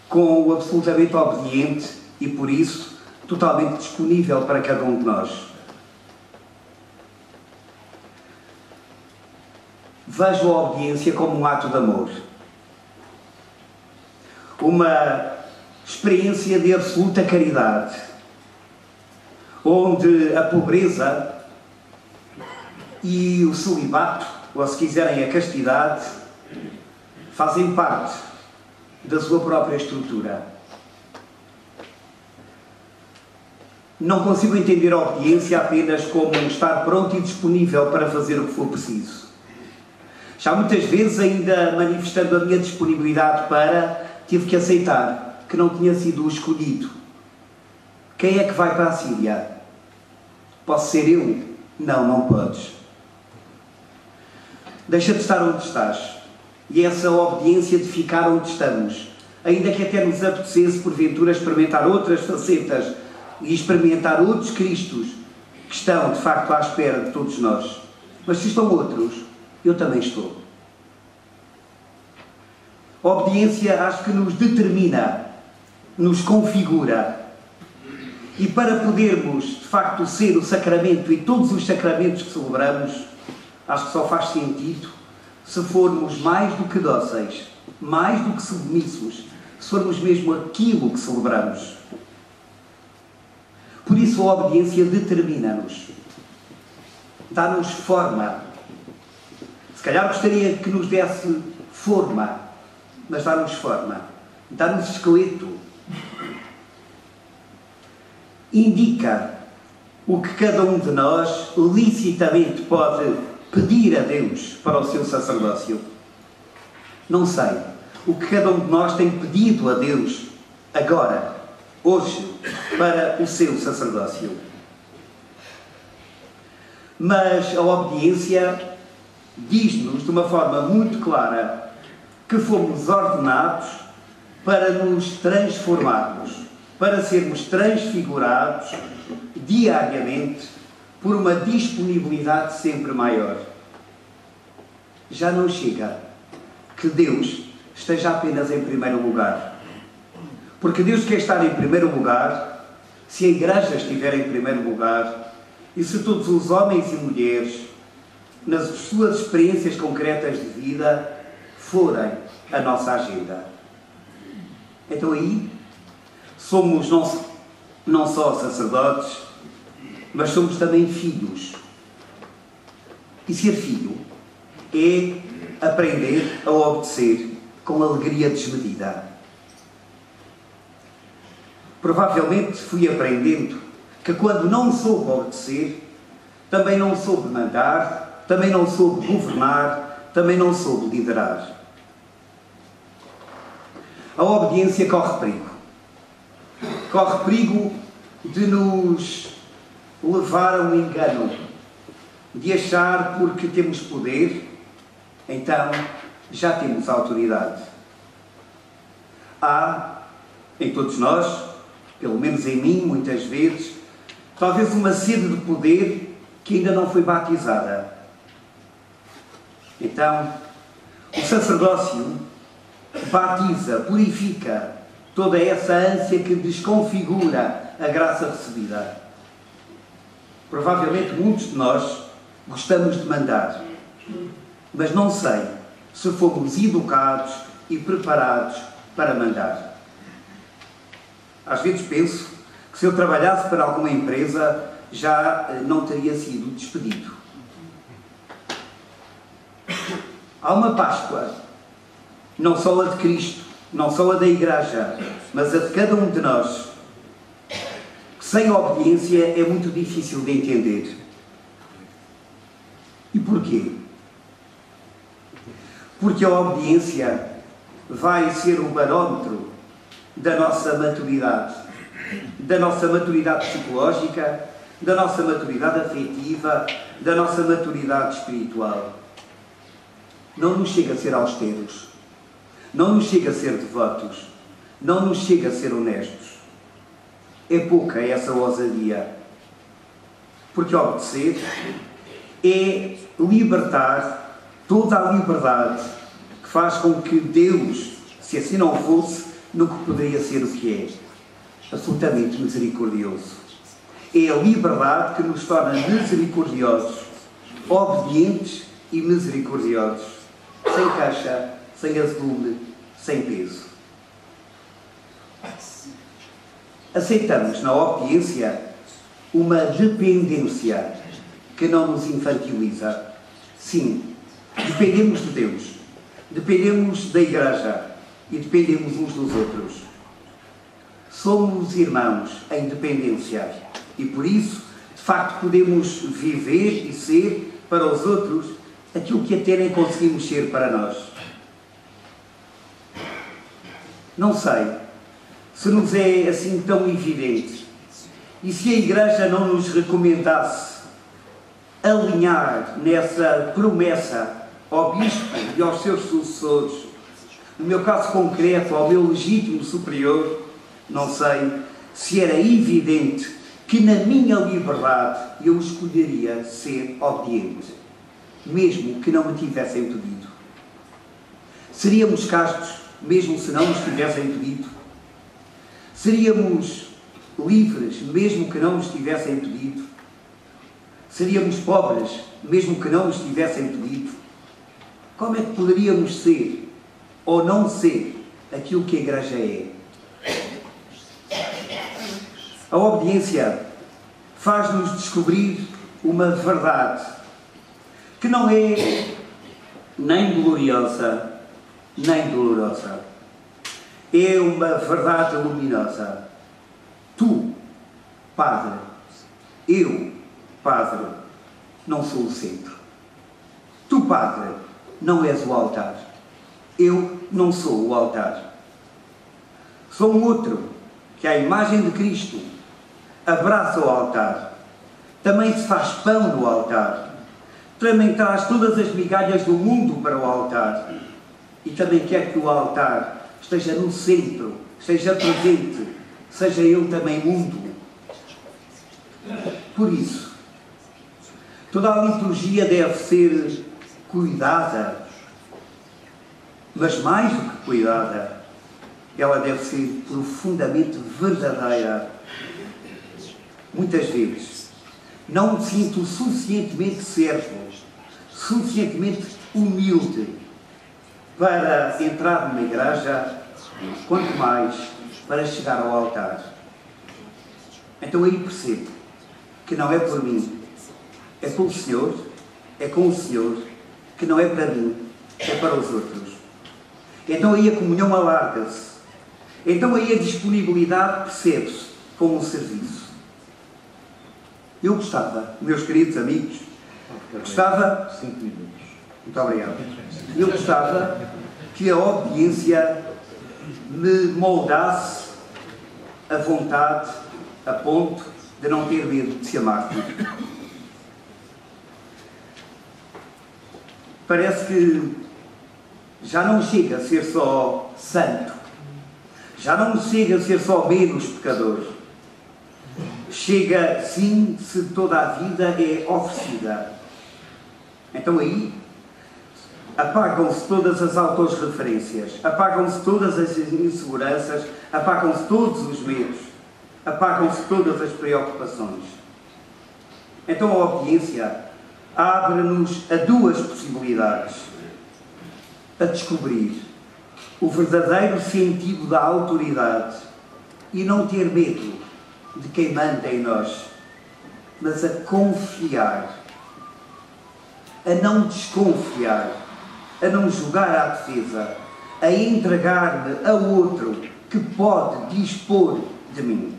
com o absolutamente obediente e, por isso, totalmente disponível para cada um de nós. Vejo a obediência como um ato de amor. Uma experiência de absoluta caridade, onde a pobreza e o celibato, ou se quiserem a castidade, fazem parte da sua própria estrutura. Não consigo entender a obediência apenas como estar pronto e disponível para fazer o que for preciso. Já muitas vezes, ainda manifestando a minha disponibilidade tive que aceitar que não tinha sido o escolhido. Quem é que vai para a Síria? Posso ser eu? Não, não podes. Deixa de estar onde estás. E essa obediência de ficar onde estamos, ainda que até nos apetecesse, porventura, experimentar outras facetas e experimentar outros Cristos que estão, de facto, à espera de todos nós. Mas se estão outros, eu também estou. A obediência acho que nos determina, nos configura. E para podermos, de facto, ser o sacramento e todos os sacramentos que celebramos, acho que só faz sentido se formos mais do que dóceis, mais do que submissos, se formos mesmo aquilo que celebramos. Por isso a obediência determina-nos, dá-nos forma. Se calhar gostaria que nos desse forma, mas dá-nos forma, dá-nos esqueleto. Indica o que cada um de nós licitamente pode pedir a Deus para o seu sacerdócio. Não sei o que cada um de nós tem pedido a Deus agora, hoje, para o seu sacerdócio. Mas a obediência diz-nos de uma forma muito clara que fomos ordenados para nos transformarmos, para sermos transfigurados diariamente por uma disponibilidade sempre maior. Já não chega que Deus esteja apenas em primeiro lugar. Porque Deus quer estar em primeiro lugar se a Igreja estiver em primeiro lugar e se todos os homens e mulheres, nas suas experiências concretas de vida, forem a nossa agenda. Então aí, somos não só sacerdotes, mas somos também filhos. E ser filho é aprender a obedecer com alegria desmedida. Provavelmente fui aprendendo que quando não soube obedecer, também não soube mandar, também não soube governar, também não soube liderar. A obediência corre perigo. Corre perigo de nos levar a um engano, de achar porque temos poder, então já temos autoridade. Há, em todos nós, pelo menos em mim, muitas vezes, talvez uma sede de poder que ainda não foi batizada. Então, o sacerdócio batiza, purifica toda essa ânsia que desconfigura a graça recebida. Provavelmente muitos de nós gostamos de mandar, mas não sei se fomos educados e preparados para mandar. Às vezes penso que se eu trabalhasse para alguma empresa já não teria sido despedido. Há uma Páscoa, não só a de Cristo, não só a da Igreja, mas a de cada um de nós, que sem obediência é muito difícil de entender. E porquê? Porque a obediência vai ser o barómetro da nossa maturidade psicológica, da nossa maturidade afetiva, da nossa maturidade espiritual. Não nos chega a ser austeros, não nos chega a ser devotos, não nos chega a ser honestos. É pouca essa ousadia, porque obedecer é libertar toda a liberdade que faz com que Deus, se assim não fosse, nunca poderia ser o que é, absolutamente misericordioso. É a liberdade que nos torna misericordiosos, obedientes e misericordiosos, sem caixa, sem azedume, sem peso. Aceitamos na obediência uma dependência que não nos infantiliza. Sim, dependemos de Deus, dependemos da Igreja e dependemos uns dos outros. Somos irmãos em dependência e por isso, de facto, podemos viver e ser para os outros aquilo que até nem conseguimos ser para nós. Não sei se nos é assim tão evidente e se a Igreja não nos recomendasse alinhar nessa promessa ao Bispo e aos seus sucessores, no meu caso concreto, ao meu legítimo superior, não sei se era evidente que na minha liberdade eu escolheria ser obediente, mesmo que não me tivessem pedido. Seríamos castos, mesmo se não nos tivessem pedido. Seríamos livres, mesmo que não nos tivessem pedido. Seríamos pobres, mesmo que não nos tivessem pedido. Como é que poderíamos ser ou não ser aquilo que a Igreja é? A obediência faz-nos descobrir uma verdade que não é nem gloriosa, nem dolorosa. É uma verdade luminosa. Tu, Padre, eu, Padre, não sou o centro. Tu, Padre, não és o altar. Eu não sou o altar. Sou um outro que, à imagem de Cristo, abraça o altar. Também se faz pão no altar. Também traz todas as migalhas do mundo para o altar. E também quer que o altar esteja no centro, esteja presente, seja ele também mundo. Por isso, toda a liturgia deve ser cuidada, Mas mais do que cuidada, ela deve ser profundamente verdadeira. Muitas vezes não me sinto suficientemente servo, suficientemente humilde para entrar numa igreja, quanto mais para chegar ao altar. Então aí percebo que não é por mim, é pelo Senhor, é com o Senhor, que não é para mim, é para os outros. Então aí a comunhão alarga-se. Então aí a disponibilidade percebe-se como um serviço. Eu gostava, meus queridos amigos, gostava... 5 minutos. Muito obrigado. Eu gostava que a obediência me moldasse a vontade a ponto de não ter medo de ser mártir. Parece que já não chega a ser só santo, já não chega a ser só menos pecador. Chega, sim, se toda a vida é oferecida. Então aí apagam-se todas as autorreferências, apagam-se todas as inseguranças, apagam-se todos os medos, apagam-se todas as preocupações. Então a obediência abre-nos a duas possibilidades: a descobrir o verdadeiro sentido da autoridade e não ter medo de quem manda em nós, mas a confiar, a não desconfiar, a não jogar à defesa, a entregar-me a outro que pode dispor de mim.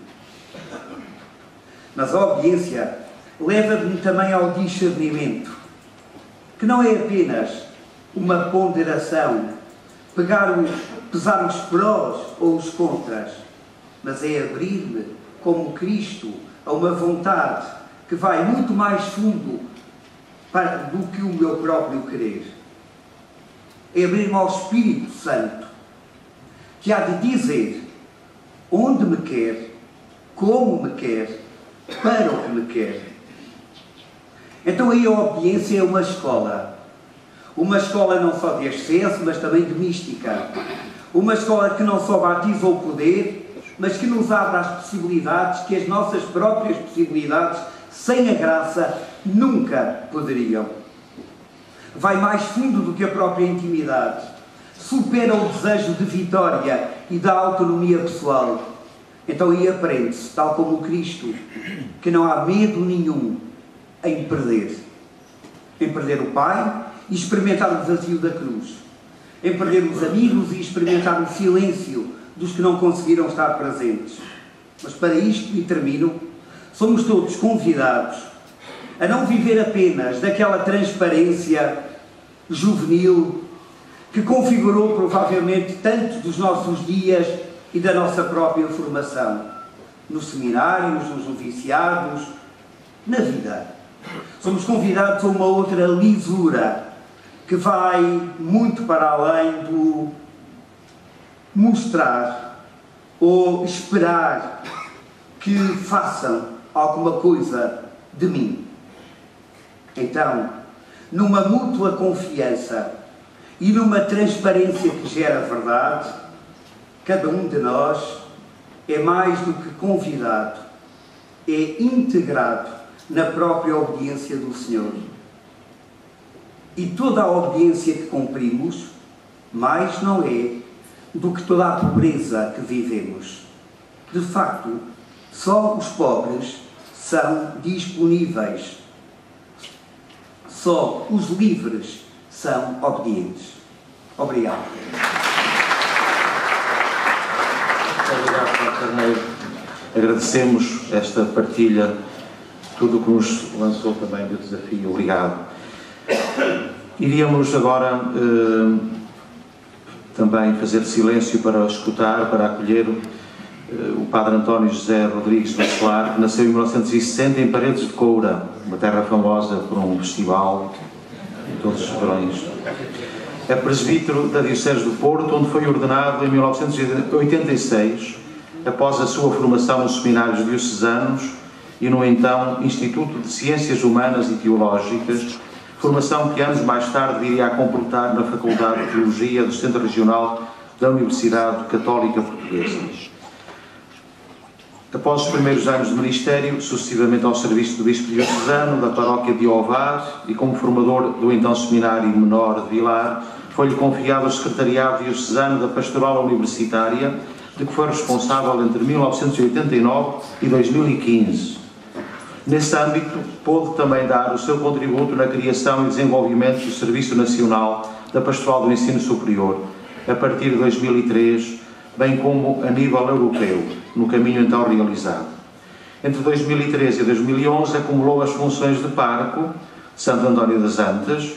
Mas a obediência leva-me também ao discernimento, que não é apenas uma ponderação, pesar os prós ou os contras, mas é abrir-me como Cristo a uma vontade que vai muito mais fundo do que o meu próprio querer. É abrir-me ao Espírito Santo, que há de dizer onde me quer, como me quer, para o que me quer. Então aí a obediência é uma escola não só de ascese, mas também de mística. Uma escola que não só batiza o poder, mas que nos abre às possibilidades que as nossas próprias possibilidades, sem a graça, nunca poderiam. Vai mais fundo do que a própria intimidade, supera o desejo de vitória e da autonomia pessoal. Então aí aprende-se, tal como Cristo, que não há medo nenhum em perder o Pai e experimentar o desafio da cruz, em perder os amigos e experimentar o silêncio dos que não conseguiram estar presentes. Mas para isto, e termino, somos todos convidados a não viver apenas daquela transparência juvenil que configurou provavelmente tanto dos nossos dias e da nossa própria formação, nos seminários, nos noviciados, na vida. Somos convidados a uma outra lisura que vai muito para além do mostrar ou esperar que façam alguma coisa de mim. Então, numa mútua confiança e numa transparência que gera verdade, cada um de nós é mais do que convidado, é integrado na própria obediência do Senhor. E toda a obediência que cumprimos, mais não é do que toda a pobreza que vivemos. De facto, só os pobres são disponíveis. Só os livres são obedientes. Obrigado. Muito obrigado, Padre Carneiro. Agradecemos esta partilha, tudo o que nos lançou também do desafio. Obrigado. Iríamos agora também fazer silêncio para escutar, para acolher o Padre António José Rodrigues Bacelar, que nasceu em 1960 em Paredes de Coura, uma terra famosa por um festival em todos os verões. É presbítero da Diocese do Porto, onde foi ordenado em 1986, após a sua formação nos seminários diocesanos e no então Instituto de Ciências Humanas e Teológicas, formação que anos mais tarde viria a completar na Faculdade de Teologia do Centro Regional da Universidade Católica Portuguesa. Após os primeiros anos de ministério, sucessivamente ao serviço do Bispo Diocesano da paróquia de Ovar e como formador do então Seminário Menor de Vilar, foi-lhe confiado o Secretariado Diocesano da Pastoral Universitária, de que foi responsável entre 1989 e 2015. Nesse âmbito, pôde também dar o seu contributo na criação e desenvolvimento do Serviço Nacional da Pastoral do Ensino Superior, a partir de 2003, bem como a nível europeu, no caminho então realizado. Entre 2013 e 2011 acumulou as funções de pároco de Santo António das Antas,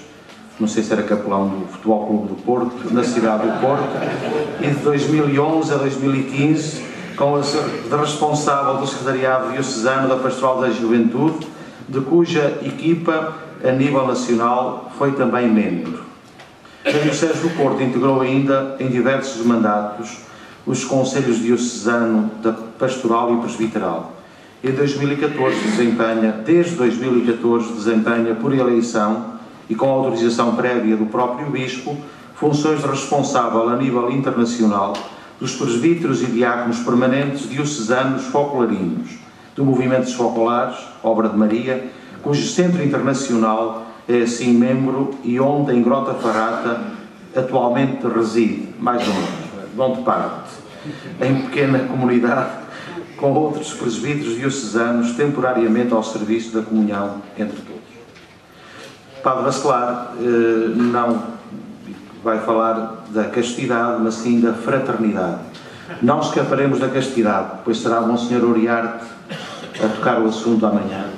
não sei se era capelão do Futebol Clube do Porto, na cidade do Porto, e de 2011 a 2015 com a de responsável do Secretariado Diocesano da Pastoral da Juventude, de cuja equipa, a nível nacional, foi também membro. Na Diocese do Porto integrou ainda, em diversos mandatos, os Conselhos Diocesano da Pastoral e Presbiteral. Desde 2014 desempenha por eleição e com autorização prévia do próprio Bispo, funções de responsável a nível internacional dos presbíteros e diáconos permanentes diocesanos focolarinos, do Movimento dos Focolares, Obra de Maria, cujo centro internacional é assim membro e onde, em Grota Farata, atualmente reside, mais ou menos, vão de parte, em pequena comunidade, com outros presbíteros diocesanos temporariamente ao serviço da comunhão entre todos. Padre Bacelar não vai falar da castidade, mas sim da fraternidade. Não escaparemos da castidade, pois será Monsenhor Uriarte a tocar o assunto amanhã.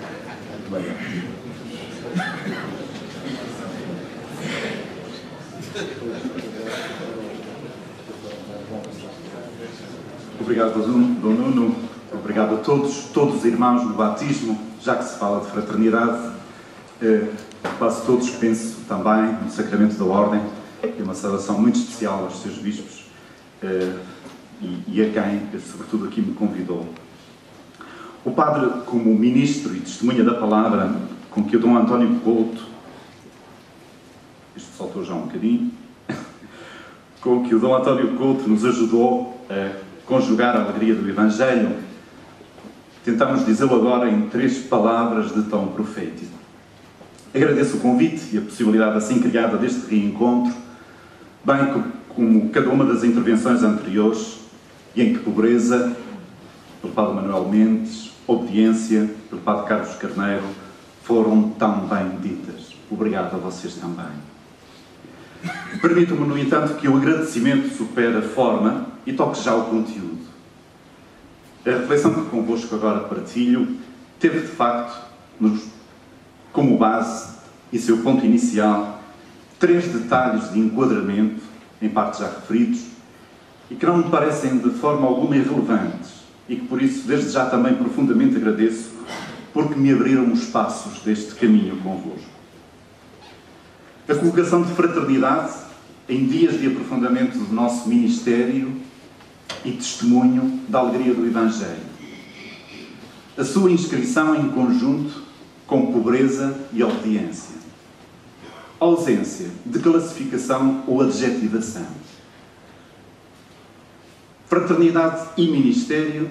Obrigado, Dom Nuno. Obrigado a todos os irmãos no batismo, já que se fala de fraternidade. Quase todos penso também no Sacramento da Ordem, e uma saudação muito especial aos seus bispos e a quem, sobretudo, aqui me convidou. O padre, como ministro e testemunha da palavra com que o Dom António Couto, isto saltou já um bocadinho, com que o Dom António Couto nos ajudou a conjugar a alegria do Evangelho, tentamos dizê-lo agora em 3 palavras de tom profético. Agradeço o convite e a possibilidade assim criada deste reencontro, bem como cada uma das intervenções anteriores, e em que pobreza, pelo Padre Manuel Mendes, obediência, pelo Padre Carlos Carneiro, foram tão bem ditas. Obrigado a vocês também. Permitam-me, no entanto, que o agradecimento supere a forma e toque já o conteúdo. A reflexão que convosco agora partilho teve, de facto, como base e seu ponto inicial, 3 detalhes de enquadramento, em parte já referidos, e que não me parecem de forma alguma irrelevantes, e que por isso desde já também profundamente agradeço, porque me abriram os passos deste caminho convosco. A colocação de fraternidade em dias de aprofundamento do nosso ministério e testemunho da alegria do Evangelho. A sua inscrição em conjunto com pobreza e obediência. Ausência de classificação ou adjetivação. Fraternidade e ministério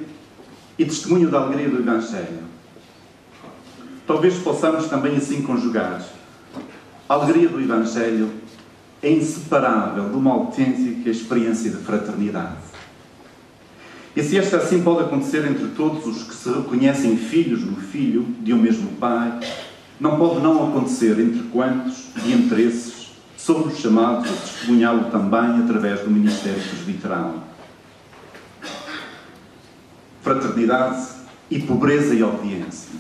e testemunho da alegria do Evangelho. Talvez possamos também assim conjugar. A alegria do Evangelho é inseparável de uma autêntica experiência de fraternidade. E se esta assim pode acontecer entre todos os que se reconhecem filhos no Filho de um mesmo Pai, não pode não acontecer entre quantos e entre esses somos chamados a testemunhá-lo também através do ministério presbiteral. Fraternidade e pobreza e obediência.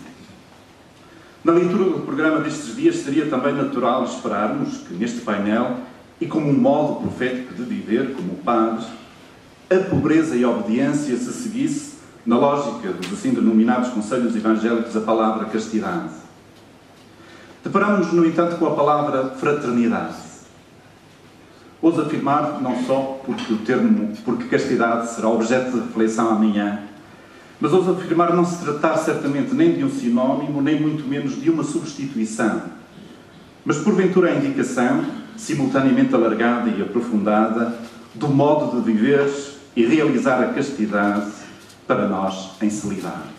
Na leitura do programa destes dias seria também natural esperarmos que neste painel, e como um modo profético de viver como padres, a pobreza e a obediência se seguisse na lógica dos assim denominados conselhos evangélicos a palavra castidade. Deparamos-nos, no entanto, com a palavra fraternidade. Ouso afirmar, não só porque castidade será objeto de reflexão amanhã, mas ouso afirmar não se tratar certamente nem de um sinónimo, nem muito menos de uma substituição. mas porventura a indicação, simultaneamente alargada e aprofundada, do modo de viver e realizar a castidade para nós em celibato.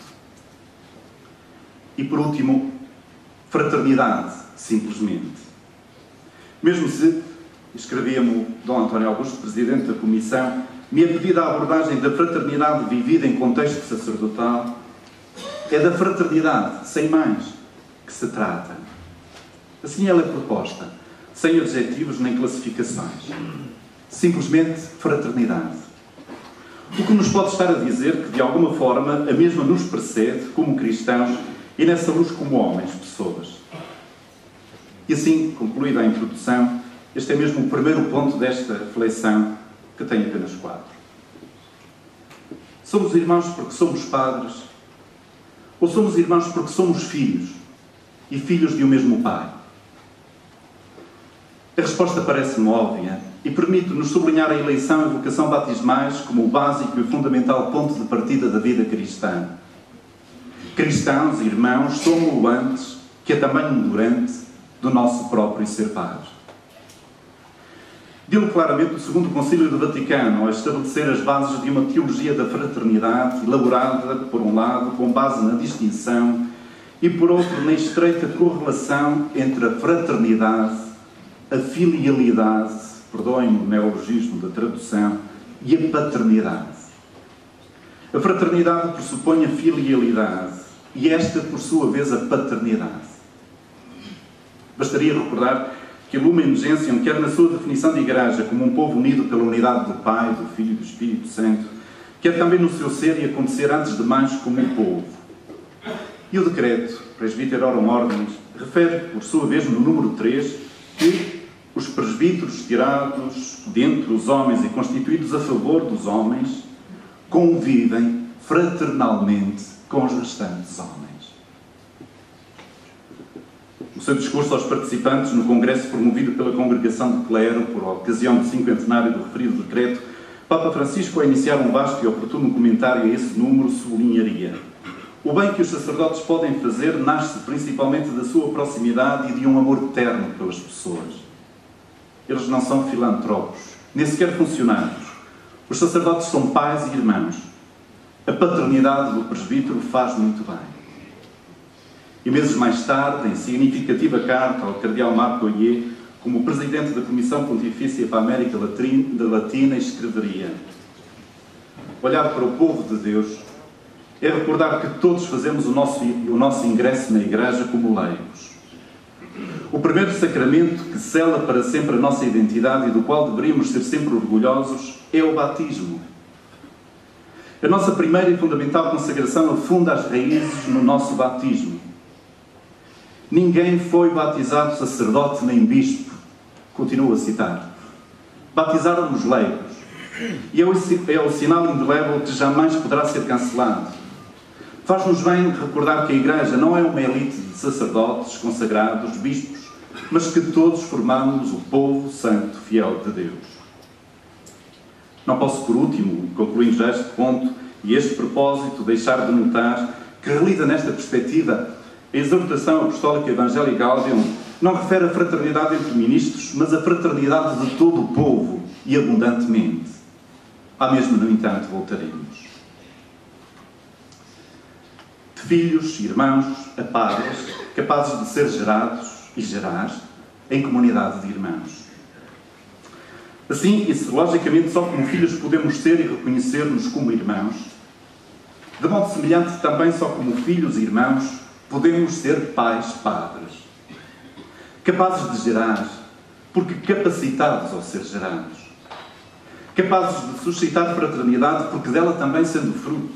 E por último, fraternidade, simplesmente. Mesmo se, escrevia-me Dom António Augusto, Presidente da Comissão, me é pedida a abordagem da fraternidade vivida em contexto sacerdotal, é da fraternidade, sem mais, que se trata. Assim ela é proposta, sem adjetivos nem classificações. Simplesmente fraternidade. O que nos pode estar a dizer que, de alguma forma, a mesma nos precede como cristãos e nessa luz como homens, pessoas. E assim, concluída a introdução, este é mesmo o primeiro ponto desta reflexão, que tem apenas 4. Somos irmãos porque somos padres? Ou somos irmãos porque somos filhos? E filhos de um mesmo pai? A resposta parece-me óbvia e permite-nos sublinhar a eleição e vocação batismais como o básico e fundamental ponto de partida da vida cristã. Cristãos, irmãos, somos o antes, que é também um durante, do nosso próprio ser padre. Dilo claramente o Segundo Concílio do Vaticano, ao estabelecer as bases de uma teologia da fraternidade, elaborada, por um lado, com base na distinção, e por outro, na estreita correlação entre a fraternidade, a filialidade, perdoem-me o neologismo da tradução, e a paternidade. A fraternidade pressupõe a filialidade, e esta, por sua vez, a paternidade. Bastaria recordar que a Lumen Gentium, quer na sua definição de Igreja como um povo unido pela unidade do Pai, do Filho e do Espírito Santo, quer também no seu ser e acontecer antes de mais como um povo. E o decreto, Presbyterorum Ordinis, refere, por sua vez, no número 3, que os presbíteros tirados dentre os homens e constituídos a favor dos homens convivem fraternalmente com os restantes homens. No seu discurso aos participantes no congresso promovido pela Congregação de Clero por ocasião do 50º do referido decreto, Papa Francisco, a iniciar um vasto e oportuno comentário a esse número, sublinharia: o bem que os sacerdotes podem fazer nasce principalmente da sua proximidade e de um amor terno pelas pessoas. Eles não são filantropos, nem sequer funcionários. Os sacerdotes são pais e irmãos. A paternidade do presbítero faz muito bem. E meses mais tarde, em significativa carta ao cardeal Marco Oyer, como presidente da Comissão Pontifícia para a América Latina, escreveria: olhar para o povo de Deus é recordar que todos fazemos o nosso ingresso na Igreja como leigos. O primeiro sacramento que sela para sempre a nossa identidade e do qual deveríamos ser sempre orgulhosos é o batismo. A nossa primeira e fundamental consagração afunda as raízes no nosso batismo. Ninguém foi batizado sacerdote nem bispo, continuo a citar. Batizaram-nos leigos. E é o sinal indelével que jamais poderá ser cancelado. Faz-nos bem recordar que a Igreja não é uma elite de sacerdotes, consagrados, bispos, mas que todos formamos o povo santo, fiel de Deus. Não posso, por último, concluindo já este ponto e este propósito, deixar de notar que, relida nesta perspectiva, a exortação apostólica Evangelii Gaudium não refere a fraternidade entre ministros, mas a fraternidade de todo o povo, e abundantemente. À mesma, no entanto, voltaremos. De filhos, irmãos, a padres, capazes de ser gerados e gerar em comunidade de irmãos. Assim, e se logicamente só como filhos podemos ser e reconhecer-nos como irmãos, de modo semelhante também só como filhos e irmãos podemos ser pais, padres, capazes de gerar, porque capacitados ao ser gerados, capazes de suscitar fraternidade, porque dela também sendo fruto,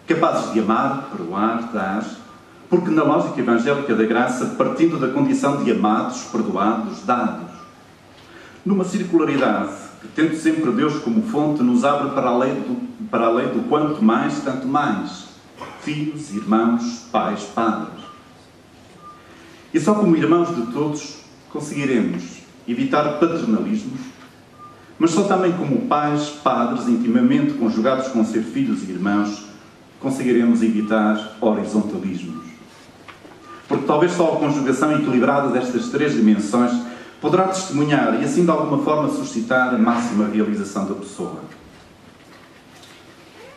capazes de amar, perdoar, dar, porque na lógica evangélica da graça, partindo da condição de amados, perdoados, dados, numa circularidade que, tendo sempre Deus como fonte, nos abre para a lei do quanto mais, tanto mais, filhos, irmãos, pais, padres. E só como irmãos de todos conseguiremos evitar paternalismos, mas só também como pais, padres, intimamente conjugados com ser filhos e irmãos, conseguiremos evitar horizontalismos. Porque talvez só a conjugação equilibrada destas três dimensões poderá testemunhar e assim de alguma forma suscitar a máxima realização da pessoa.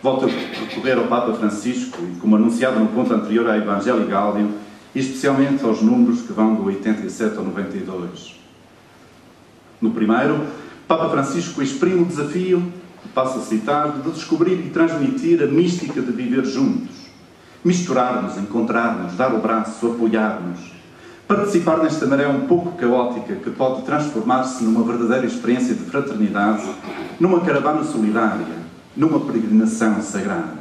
Volto a recorrer ao Papa Francisco e, como anunciado no ponto anterior à Evangelii Gaudium, e especialmente aos números que vão do 87 ao 92. No primeiro, Papa Francisco exprime o desafio, passo a citar, de descobrir e transmitir a mística de viver juntos, misturar-nos, encontrar-nos, dar o braço, apoiar-nos, participar nesta maré um pouco caótica que pode transformar-se numa verdadeira experiência de fraternidade, numa caravana solidária, numa peregrinação sagrada.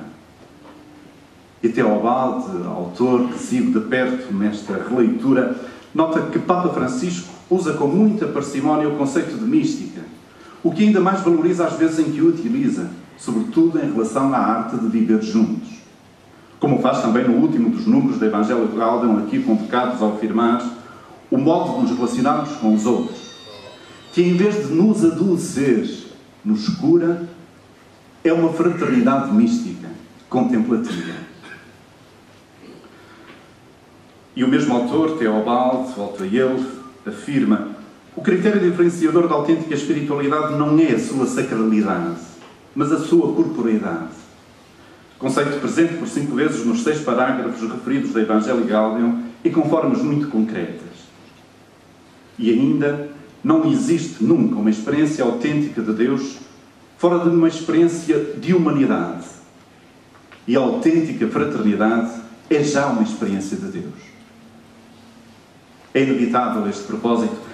E Teobaldo, autor que sigo de perto nesta releitura, nota que Papa Francisco usa com muita parcimónia o conceito de mística, o que ainda mais valoriza às vezes em que o utiliza, sobretudo em relação à arte de viver juntos. Como faz também no último dos números da Evangelii Gaudium, aqui convocados ao afirmar o modo de nos relacionarmos com os outros, que em vez de nos adoecer, nos cura, é uma fraternidade mística, contemplativa. E o mesmo autor, Teobaldo, volta a ele, afirma: o critério diferenciador da autêntica espiritualidade não é a sua sacralidade, mas a sua corporeidade. Conceito presente por 5 vezes nos 6 parágrafos referidos da Evangelii Gaudium e com formas muito concretas. E ainda, não existe nunca uma experiência autêntica de Deus fora de uma experiência de humanidade. E a autêntica fraternidade é já uma experiência de Deus. É inevitável este propósito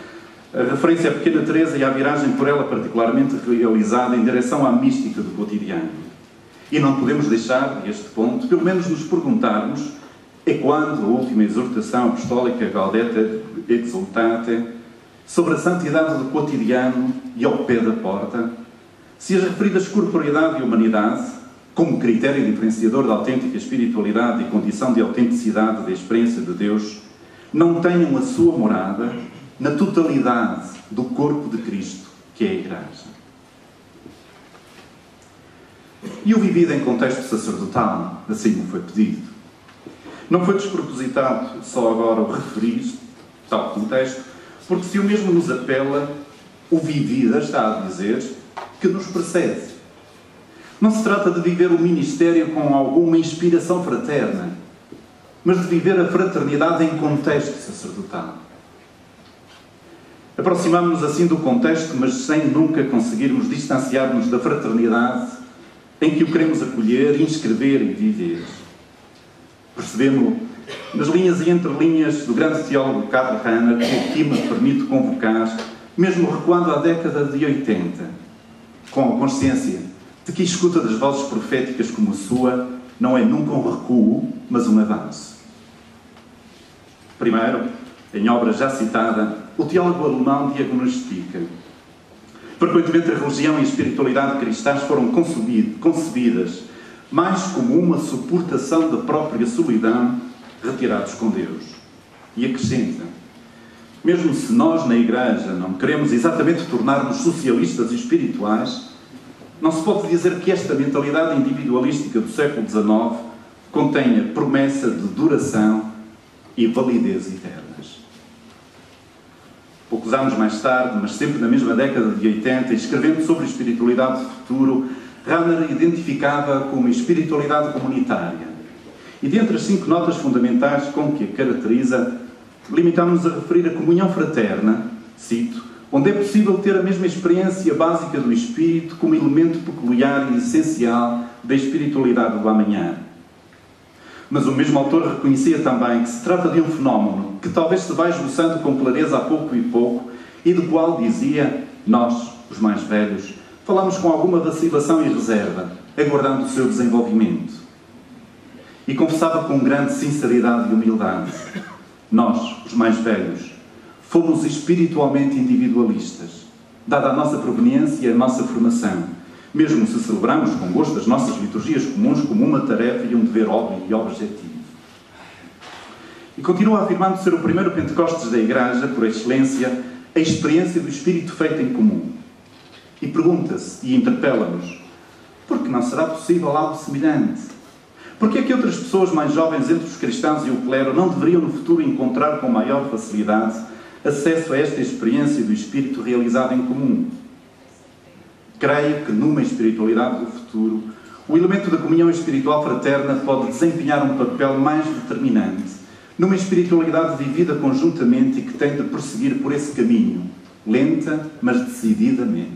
a referência à pequena Teresa e à viragem por ela particularmente realizada em direção à mística do cotidiano. E não podemos deixar, a este ponto, pelo menos nos perguntarmos, é quando a última exortação apostólica Gaudete Exultate, sobre a santidade do cotidiano e ao pé da porta, se as referidas corporeidade e humanidade, como critério diferenciador da autêntica espiritualidade e condição de autenticidade da experiência de Deus, não tenham a sua morada na totalidade do corpo de Cristo, que é a Igreja. E o vivido em contexto sacerdotal, assim me foi pedido. Não foi despropositado só agora o referir tal contexto, porque se o mesmo nos apela, o vivida está a dizer que nos precede. Não se trata de viver o ministério com alguma inspiração fraterna, mas de viver a fraternidade em contexto sacerdotal. Aproximamos-nos assim do contexto, mas sem nunca conseguirmos distanciar-nos da fraternidade em que o queremos acolher, inscrever e viver. Percebemos-lo nas linhas e entrelinhas do grande teólogo Karl Rahner, que aqui me permite convocar, mesmo recuando à década de 80, com a consciência de que a escuta das vozes proféticas como a sua não é nunca um recuo, mas um avanço. Primeiro, em obra já citada, o teólogo alemão diagnostica: frequentemente a religião e a espiritualidade cristãs foram concebidas mais como uma suportação da própria solidão, retirados com Deus. E acrescenta: mesmo se nós na Igreja não queremos exatamente tornar-nos socialistas e espirituais, não se pode dizer que esta mentalidade individualística do século XIX contenha promessa de duração e validez eternas. Poucos anos mais tarde, mas sempre na mesma década de 80, escrevendo sobre a espiritualidade do futuro, Rahner identificava como espiritualidade comunitária. E dentre as 5 notas fundamentais com que a caracteriza, limitamos-nos a referir a comunhão fraterna, cito, onde é possível ter a mesma experiência básica do espírito como elemento peculiar e essencial da espiritualidade do amanhã. Mas o mesmo autor reconhecia também que se trata de um fenómeno que talvez se vá esboçando com clareza a pouco e pouco e do qual, dizia, nós, os mais velhos, falamos com alguma vacilação e reserva, aguardando o seu desenvolvimento. E confessava com grande sinceridade e humildade: nós, os mais velhos, fomos espiritualmente individualistas, dada a nossa proveniência e a nossa formação, mesmo se celebramos com gosto as nossas liturgias comuns como uma tarefa e um dever óbvio e objetivo. E continua afirmando ser o primeiro Pentecostes da Igreja, por excelência, a experiência do Espírito feito em comum. E pergunta-se e interpela-nos: por que não será possível algo semelhante? Porque é que outras pessoas mais jovens entre os cristãos e o clero não deveriam no futuro encontrar com maior facilidade acesso a esta experiência do Espírito realizada em comum? Creio que numa espiritualidade do futuro, o elemento da comunhão espiritual fraterna pode desempenhar um papel mais determinante numa espiritualidade vivida conjuntamente e que tem de prosseguir por esse caminho, lenta, mas decididamente.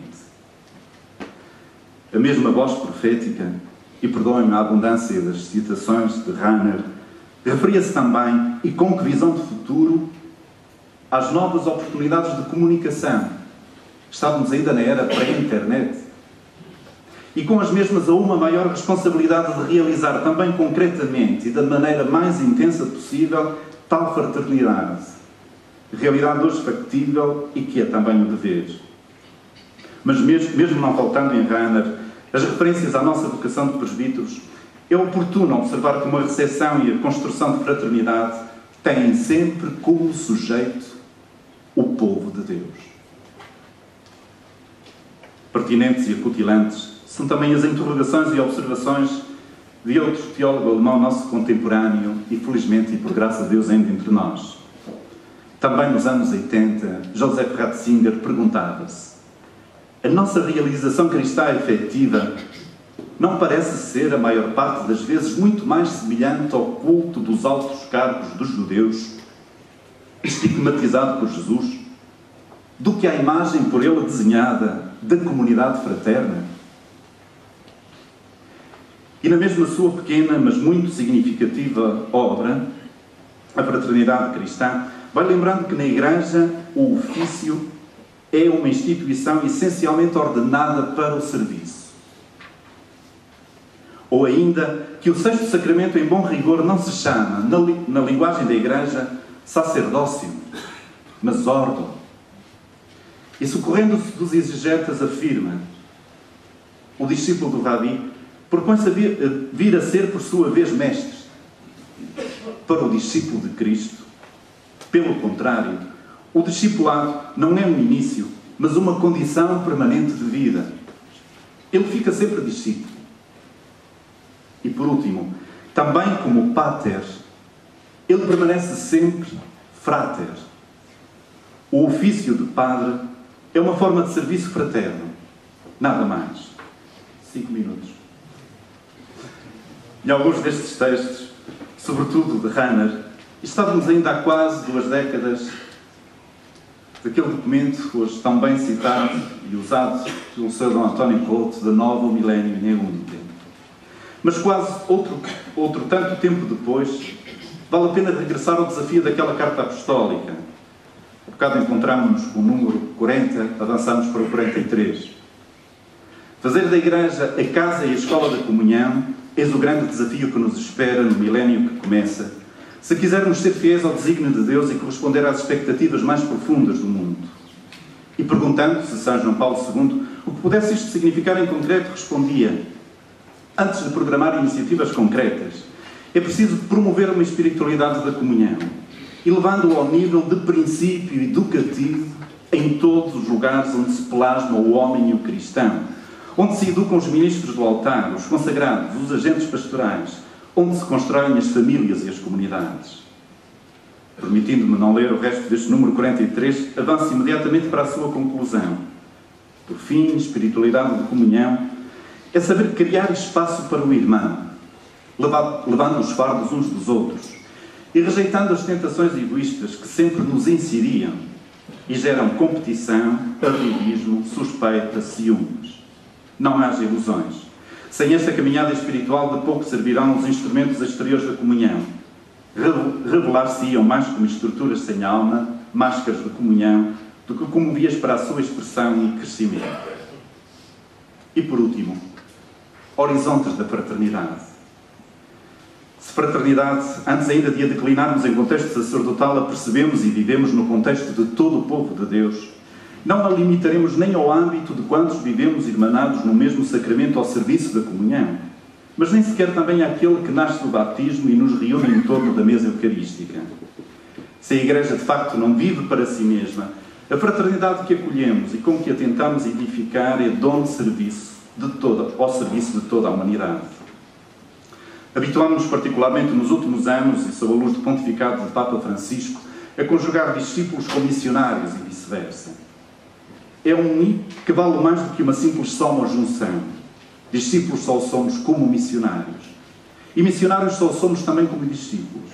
A mesma voz profética, e perdoem-me a abundância das citações de Rahner, referia-se também, e com que visão de futuro, às novas oportunidades de comunicação. Estávamos ainda na era pré-internet. E com as mesmas a uma maior responsabilidade de realizar também concretamente e da maneira mais intensa possível tal fraternidade. Realidade hoje factível e que é também um dever. Mas mesmo não faltando em Rahner as referências à nossa vocação de presbíteros, é oportuno observar que uma recepção e a construção de fraternidade têm sempre como sujeito o povo de Deus. Pertinentes e acutilantes são também as interrogações e observações de outro teólogo alemão nosso contemporâneo e, felizmente, e por graça de Deus, ainda entre nós. Também nos anos 80, Joseph Ratzinger perguntava-se: a nossa realização cristã efetiva não parece ser, a maior parte das vezes, muito mais semelhante ao culto dos altos cargos dos judeus, estigmatizado por Jesus, do que à imagem por ele desenhada da comunidade fraterna? E na mesma sua pequena, mas muito significativa obra, A Fraternidade Cristã, vai lembrando que na Igreja o ofício é uma instituição essencialmente ordenada para o serviço. Ou ainda, que o sexto sacramento, em bom rigor, não se chama, na linguagem da Igreja, sacerdócio, mas ordem. E socorrendo-se dos exegetas, afirma: o discípulo do Rabi propõe-se a vir a ser, por sua vez, mestre. Para o discípulo de Cristo, pelo contrário, o discipulado não é um início, mas uma condição permanente de vida. Ele fica sempre discípulo. E por último, também como pater, ele permanece sempre frater. O ofício de padre é uma forma de serviço fraterno. Nada mais. 5 minutos. E alguns destes textos, sobretudo de Rahner, estávamos ainda há quase 2 décadas daquele documento, hoje tão bem citado e usado pelo Sr. Dom António Couto, de Novo Milénio Negundem. Mas quase outro tanto tempo depois, vale a pena regressar ao desafio daquela carta apostólica. Há bocado encontramos-nos com o número 40, avançamos para o 43. Fazer da Igreja a casa e a escola da comunhão, eis o grande desafio que nos espera no milénio que começa, se quisermos ser fiéis ao desígnio de Deus e corresponder às expectativas mais profundas do mundo. E perguntando-se São João Paulo II o que pudesse isto significar em concreto, respondia: antes de programar iniciativas concretas, é preciso promover uma espiritualidade da comunhão e levando-o ao nível de princípio educativo em todos os lugares onde se plasma o homem e o cristão, onde se educam os ministros do altar, os consagrados, os agentes pastorais, onde se constroem as famílias e as comunidades. Permitindo-me não ler o resto deste número 43, avanço imediatamente para a sua conclusão. Por fim, espiritualidade de comunhão é saber criar espaço para o irmão, levando os fardos uns dos outros e rejeitando as tentações egoístas que sempre nos inseriam e geram competição, arribismo, suspeita, ciúmes. Não haja ilusões. Sem esta caminhada espiritual, de pouco servirão os instrumentos exteriores da comunhão. Revelar-se-iam mais como estruturas sem alma, máscaras de comunhão, do que como vias para a sua expressão e crescimento. E por último, horizontes da fraternidade. Se fraternidade, antes ainda de a declinarmos em contexto sacerdotal, a percebemos e vivemos no contexto de todo o povo de Deus, não a limitaremos nem ao âmbito de quantos vivemos irmanados no mesmo sacramento ao serviço da comunhão, mas nem sequer também àquele que nasce do batismo e nos reúne em torno da mesa eucarística. Se a Igreja de facto não vive para si mesma, a fraternidade que acolhemos e com que a tentamos edificar é dom de serviço ao serviço de toda a humanidade. Habituámos-nos particularmente nos últimos anos, e sob a luz do pontificado de Papa Francisco, a conjugar discípulos com missionários e vice-versa. É um I que vale mais do que uma simples soma ou junção. Discípulos só somos como missionários. E missionários só somos também como discípulos.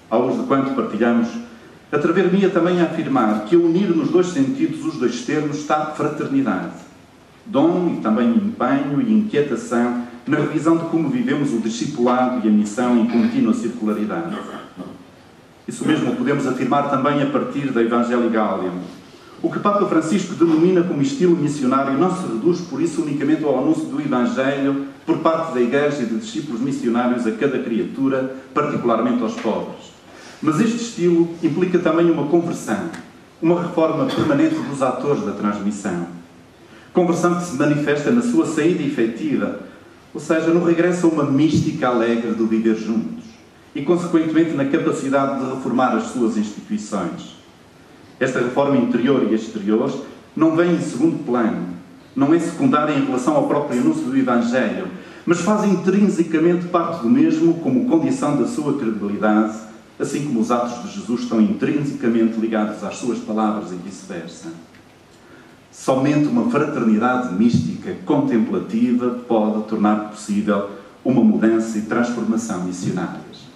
À luz de quanto partilhamos, atrever-me-ia também a afirmar que a unir nos dois sentidos os dois termos está fraternidade. Dom e também empenho e inquietação na revisão de como vivemos o discipulado e a missão em contínua circularidade. Isso mesmo podemos afirmar também a partir da Evangelii Gaudium. O que Papa Francisco denomina como estilo missionário não se reduz, por isso, unicamente ao anúncio do Evangelho por parte da Igreja e de discípulos missionários a cada criatura, particularmente aos pobres. Mas este estilo implica também uma conversão, uma reforma permanente dos atores da transmissão. Conversão que se manifesta na sua saída efetiva, ou seja, no regresso a uma mística alegre do viver juntos e, consequentemente, na capacidade de reformar as suas instituições. Esta reforma interior e exterior não vem em segundo plano, não é secundária em relação ao próprio anúncio do Evangelho, mas faz intrinsecamente parte do mesmo como condição da sua credibilidade, assim como os atos de Jesus estão intrinsecamente ligados às suas palavras e vice-versa. Somente uma fraternidade mística, contemplativa, pode tornar possível uma mudança e transformação missionárias.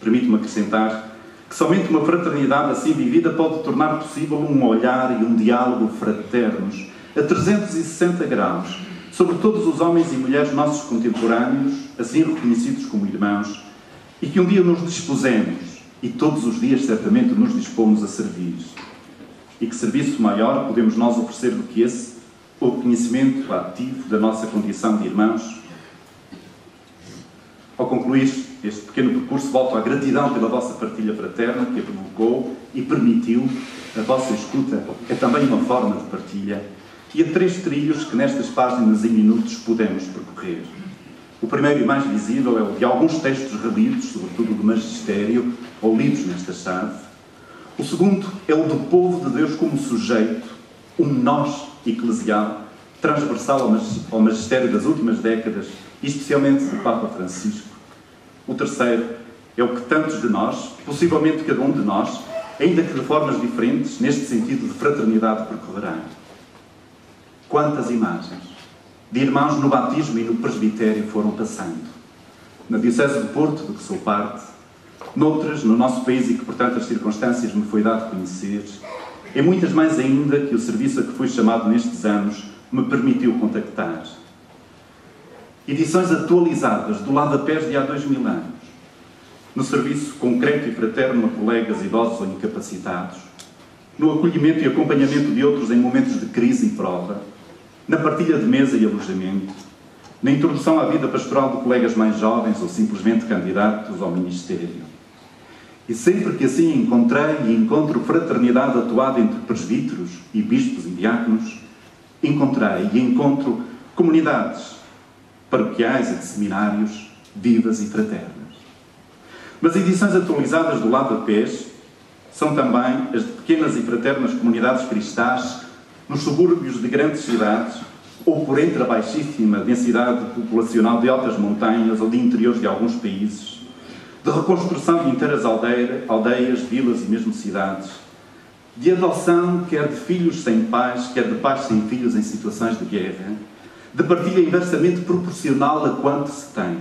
Permite-me acrescentar que somente uma fraternidade assim vivida pode tornar possível um olhar e um diálogo fraternos a 360 graus sobre todos os homens e mulheres nossos contemporâneos, assim reconhecidos como irmãos, e que um dia nos dispusemos, e todos os dias certamente nos dispomos a servir. E que serviço maior podemos nós oferecer do que esse, o reconhecimento ativo da nossa condição de irmãos? Ao concluir este pequeno percurso, volto à gratidão pela vossa partilha fraterna, que a provocou e permitiu a vossa escuta, é também uma forma de partilha, e a 3 trilhos que nestas páginas em minutos podemos percorrer. O primeiro e mais visível é o de alguns textos relidos, sobretudo do Magistério, ou lidos nesta chave. O segundo é o do povo de Deus como sujeito, um nós eclesial, transversal ao magistério das últimas décadas, e especialmente do Papa Francisco. O terceiro é o que tantos de nós, possivelmente cada um de nós, ainda que de formas diferentes, neste sentido de fraternidade percorrerá. Quantas imagens de irmãos no batismo e no presbitério foram passando. Na Diocese de Porto, de que sou parte, noutras, no nosso país e que, por tantas circunstâncias, me foi dado conhecer, e muitas mais ainda que o serviço a que fui chamado nestes anos me permitiu contactar. Edições atualizadas do Lavapés de há 2000 anos, no serviço concreto e fraterno a colegas idosos ou incapacitados, no acolhimento e acompanhamento de outros em momentos de crise e prova, na partilha de mesa e alojamento, na introdução à vida pastoral de colegas mais jovens ou simplesmente candidatos ao ministério. E sempre que assim encontrei e encontro fraternidade atuada entre presbíteros e bispos e diáconos, encontrei e encontro comunidades paroquiais e de seminários vivas e fraternas. Mas edições atualizadas do Lavapés são também as de pequenas e fraternas comunidades cristãs nos subúrbios de grandes cidades ou por entre a baixíssima densidade populacional de altas montanhas ou de interiores de alguns países, de reconstrução de inteiras aldeias, vilas e mesmo cidades, de adoção quer de filhos sem pais, quer de pais sem filhos em situações de guerra, de partilha inversamente proporcional a quanto se tem.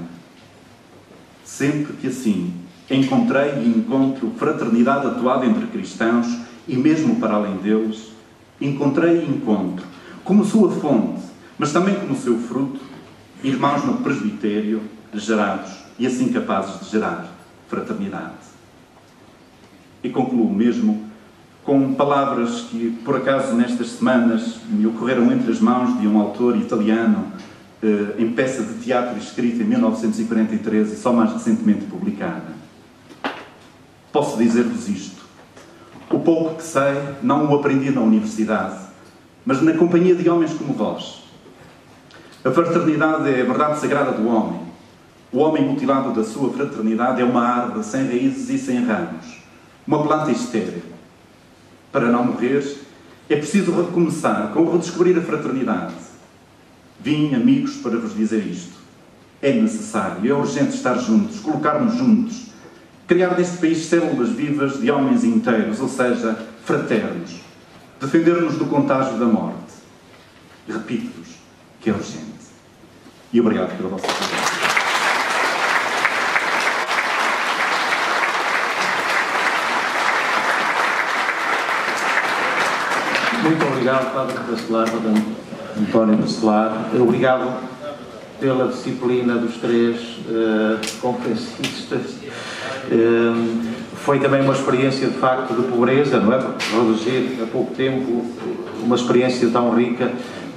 Sempre que assim encontrei e encontro fraternidade atuada entre cristãos e mesmo para além deles, encontrei e encontro, como sua fonte, mas também como seu fruto, irmãos no presbitério, gerados e assim capazes de gerar fraternidade. E concluo mesmo com palavras que, por acaso, nestas semanas me ocorreram entre as mãos de um autor italiano em peça de teatro escrita em 1943 e só mais recentemente publicada. Posso dizer-vos isto. O pouco que sei não o aprendi na universidade, mas na companhia de homens como vós. A fraternidade é a verdade sagrada do homem. O homem mutilado da sua fraternidade é uma árvore sem raízes e sem ramos, uma planta estéril. Para não morrer, é preciso recomeçar com o redescobrir a fraternidade. Vim, amigos, para vos dizer isto. É necessário, é urgente estar juntos, colocar-nos juntos, criar neste país células vivas de homens inteiros, ou seja, fraternos, defender-nos do contágio da morte. Repito-vos que é urgente. E obrigado pela vossa presença. Muito obrigado, Padre Bacelar, Padre António Bacelar. Obrigado pela disciplina dos três conferencistas. Foi também uma experiência, de facto, de pobreza, não é? Porque reduzir há pouco tempo uma experiência tão rica,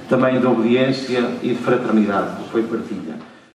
também de obediência e de fraternidade, que foi partilha.